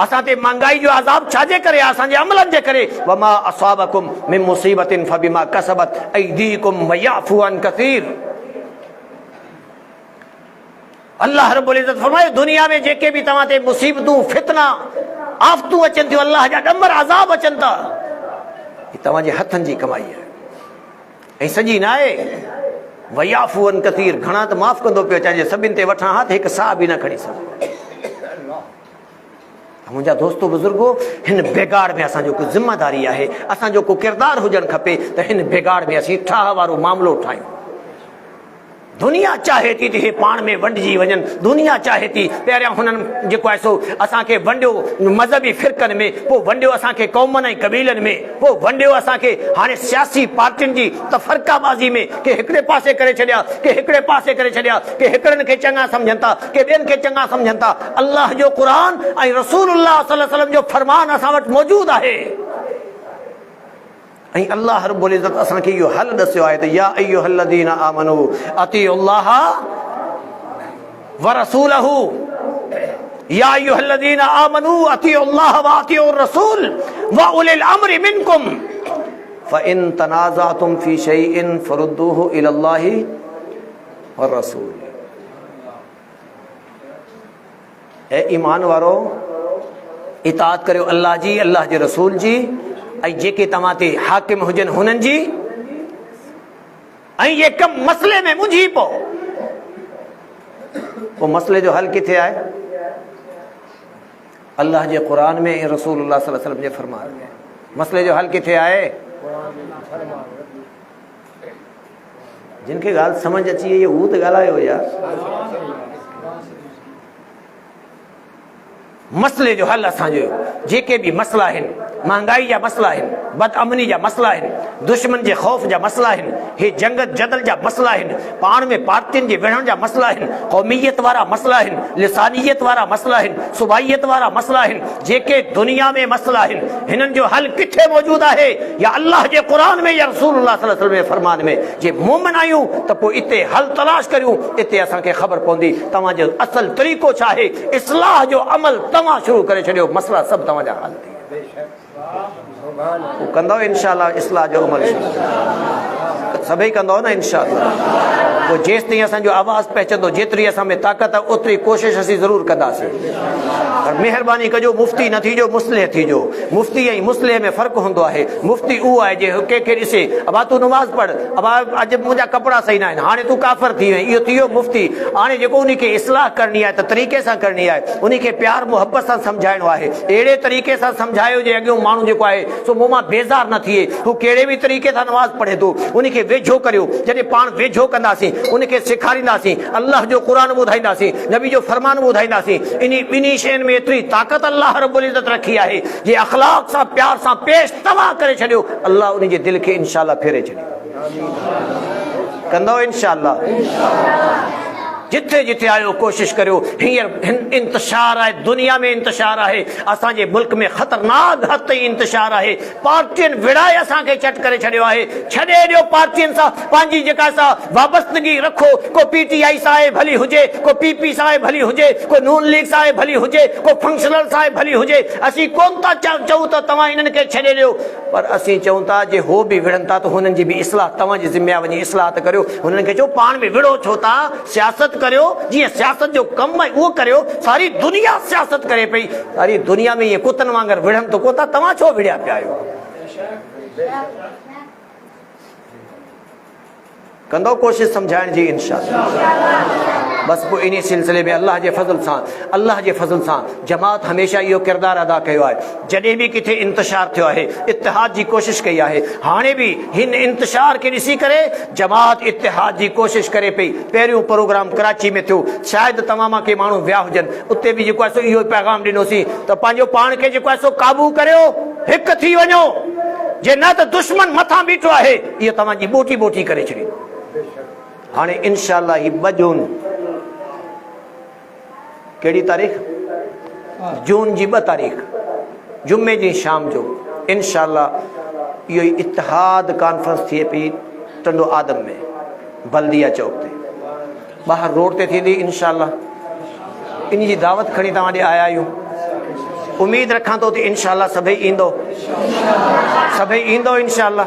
असां ते महांगाई जो अज़ाब छाजे करे? असांजे अमलनि जे करे। वमा असाबकुम मिन मुसीबतिन फबिमा कसबत ऐदीकुम वयाफू अन कसीर। अल्लाह रब्बुल इज़्ज़त फरमाए, दुनिया में जेके भी तव्हां ते मुसीबतूं, फितना, आफ़तूं अचनि थियूं, अल्लाह जा ॾंबर अज़ाब अचनि था, ही तव्हांजे हथनि जी कमाई आहे। ऐं सॼी न आहे। वयाफू अन कसीर, घणा त माफ़ कंदो पियो चाहे, सभिनि ते वठां हथ, हिकु साह बि न खणी सघो। मुंहिंजा दोस्तो बुज़ुर्गो, हिन बिगाड़ में असांजो को ज़िम्मेदारी आहे, असांजो को किरदार हुजणु खपे त हिन बिगाड़ में असीं ठाह वारो मामिलो ठाहियूं। दुनिया चाहे थी हे पाण में वंडिजी वञनि, दुनिया चाहे थी पहिरियां हुननि जेको आहे सो असांखे वंडियो मज़हबी फ़िरक़नि में, पोइ वंडियो असांखे क़ौमनि ऐं क़बीलनि में, पोइ वंडियो असांखे हाणे सियासी पार्टियुनि जी तफ़रक़ाबाज़ी में, के हिकिड़े पासे करे छॾिया, के हिकिड़े पासे करे छॾिया, के हिकिड़नि खे चङा सम्झनि था, के ॿियनि खे चङा सम्झनि था। अल्लाह जो क़ुरान ऐं रसूलुल्लाह सल्लल्लाहु अलैहि वसल्लम जो फरमान असां वटि मौजूदु आहे। ऐं अल्लाह रब्बुल इज़्ज़त असांखे इहो हल ॾसियो आहे त या अय्युहल्लज़ीना आमनू अतीउल्लाह व रसूलहू, या अय्युहल्लज़ीना आमनू अतीउल्लाह व अतीउर रसूल व उलिल अम्रि मिनकुम फ़इन तनाज़अतुम फ़ी शैइन फ़रुद्दूहु इलल्लाहि व रसूल। ए ईमान वारो, इताअत करियो अल्लाह जी, अल्लाह जे रसूल जी, ऐं जेके तव्हां ते हाकिम हुजनि हुननि जी, ऐं ये कम मसले में मुंझी पोइ मसले जो हल किथे आहे? अल्लाह जे क़ुरान में ऐं रसूलुल्लाह सल्लल्लाहु अलैहि वसल्लम जे फरमान में। मसले जो हल किथे आहे? जिन खे ॻाल्हि समझ अची वई हू त ॻाल्हायो यार। मसले जो हल असांजो जेके भी मसला आहिनि, महंगाई जा मसला आहिनि, बदअमनी जा मसला आहिनि, दुश्मन जे ख़ौफ़ जा मसला आहिनि, हे जंग जदल जा मसला आहिनि, पाण में पार्टियुनि जे विढ़ण जा मसला आहिनि, क़ौमियत वारा मसला आहिनि, लिसानियत वारा मसला आहिनि, सुबाइयत वारा मसला आहिनि, जेके दुनिया में मसला आहिनि, हिननि जो हल किथे मौजूदु आहे? या अल्लाह जे क़ुरान में या रसूलुल्लाह सल्लल्लाहु अलैहि वसल्लम जे फरमान में। जे मोमिन आहियूं त पोइ इते हल तलाश करियूं, इते असांखे ख़बर पवंदी तव्हांजो असल तरीक़ो छा आहे। इस्लाह जो अमल तव्हां शुरू करे छॾियो, मसला सभु तव्हांजा हल थी कंदव इंशाअल्लाह। इस्लाह जो अमल सभई कंदव न इंशाअल्लाह। पोइ जेसि ताईं असांजो आवाज़ पहुचंदो, जेतिरी असां में ताक़त आहे ओतिरी कोशिशि असीं ज़रूरु कंदासीं। पर महिरबानी कजो, मुफ़्ती न थीजो, मुस्लिह थीजो। मुफ़्ती ऐं मुस्लिह में फ़र्क़ु हूंदो आहे। मुफ़्ती उहो आहे जे कंहिंखे ॾिसे, अबा तूं नमाज़ पढ़, अबा अॼु मुंहिंजा कपिड़ा सही न आहिनि, हाणे तूं काफ़िर थी वई, इहो थी वियो मुफ़्ती। हाणे जेको उन खे इस्लाह करणी आहे त तरीक़े सां करणी आहे, उन खे प्यार मुहबत सां सम्झाइणो आहे। अहिड़े तरीक़े सां सम्झायो जे अॻियों माण्हू जेको आहे सो मूं मां बेज़ार न थिए। हू कहिड़े बि तरीक़े सां नमाज़ पढ़े थो, उन खे वेझो करियो। जॾहिं पाण वेझो कंदासीं, उन खे सेखारींदासीं, अल्लाह जो क़ुरान ॿुधाईंदासीं, नबी जो फरमान ॿुधाईंदासीं। इन ॿिन्ही शयुनि में एतिरी ताक़त अल्लाह रब्बुल इज़्ज़त रखी आहे जे अख़लाक़ सां प्यार सां पेश तव्हां करे छॾियो, अल्लाह उन जे दिलि खे इंशाअल्लाह फेरे छॾियो। कंदव इंशाअल्लाह। जिथे जिथे आयो कोशिश करियो। हींअर इंतशार आहे, दुनिया में इंतशार आहे, असांजे मुल्क में ख़तरनाक हद ताईं इंतशार आहे। पार्टियुनि विड़ाए असांखे चट करे छॾियो आहे। छॾे ॾियो पार्टियुनि सां पंहिंजी जेका सा वाबस्तगी रखो। को PTI साहिब भली हुजे, को PP साहिब भली हुजे, को नून लीग साहिब भली हुजे, को फंक्शनल साहिब भली हुजे। असीं कोन था चऊं त तव्हां इन्हनि खे छॾे ॾियो, पर असीं चऊं था जे हो बि विढ़नि था त हुननि जी बि इस्लाह तव्हांजी ज़िम्मे वञी इस्लाह त करियो। हुननि खे चओ पाण में विढ़ो छो था, सियासत करियो, जीअं सियासत जो कमु आहे उहो करियो। सारी दुनिया सियासत करे पई, सारी दुनिया में इहे कुतनि वांगुरु विढ़नि त कोन था, तव्हां छो विढ़िया पिया आहियो? कंदो कोशिशि सम्झाइण जी इंशाअल्लाह। बस पोइ इन सिलसिले में अल्लाह जे फज़ल सां जमात हमेशह इहो किरदारु अदा कयो आहे। जॾहिं बि किथे इंतशार थियो आहे, इतिहाद जी कोशिशि कई आहे। हाणे बि हिन इंतशार खे ॾिसी करे जमात इतिहाद जी कोशिशि करे पई। पहिरियों प्रोग्राम कराची में थियो, शायदि तव्हां मां के माण्हू विया हुजनि, उते बि जेको आहे सो इहो पैगाम ॾिनोसीं त पंहिंजो पाण खे जेको आहे सो क़ाबू करियो, हिकु थी वञो, जे न त दुश्मन मथां बीठो आहे, इहो तव्हांजी बोटी बोटी करे छॾी। हाणे इंशाअल्लाह ही 2 जून, कहिड़ी तारीख़? जून जी 2 तारीख़, जुमे जी शाम जो इंशाअल्लाह इहो इतिहाद कॉन्फ्रेंस थिए पई टंडो आदम में, बल्दिया चौक ते, ॿाहिरि रोड ते थींदी इंशाअल्लाह। इन जी दावत खणी तव्हां ॾे आया आहियूं। उम्मीद रखां थो त इंशाअल्लाह सभई ईंदो इंशाअल्लाह।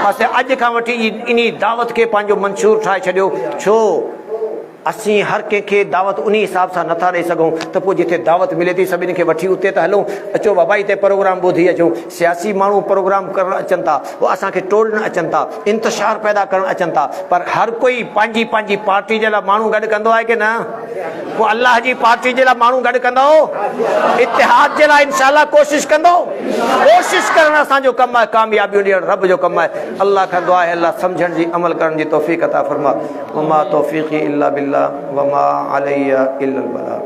बस अॼु खां वठी इन दावत खे पंहिंजो मंशूर ठाहे छॾियो। छो असीं हर कंहिंखे दावत उन हिसाब सां नथा ॾेई सघूं त पोइ जिथे दावत मिले थी सभिनी खे वठी उते त हलूं। अचो बाबा हिते प्रोग्राम ॿुधी अचूं। सियासी माण्हू प्रोग्राम करणु अचनि था, उहे असांखे टोड़णु अचनि था, इंतशार पैदा करणु अचनि था, पर हर कोई पंहिंजी पंहिंजी पार्टी जे लाइ माण्हू गॾु कंदो आहे की न? पोइ अलाह जी पार्टी जे लाइ माण्हू गॾु कंदो, इतिहाद जे लाइ इंशाअल्लाह कोशिशि कंदो। कोशिशि करणु असांजो कमु आहे, कामयाबी ॾियणु रब जो कमु आहे। अल्लाह खां दुआ आहे अल्लाह सम्झण जी अमल करण जी तौफ़ीक़ अता फरमा। वमा तौफ़ीक़ी इल्ला बिल्लाह वमा अलैया इल्लल बलाग।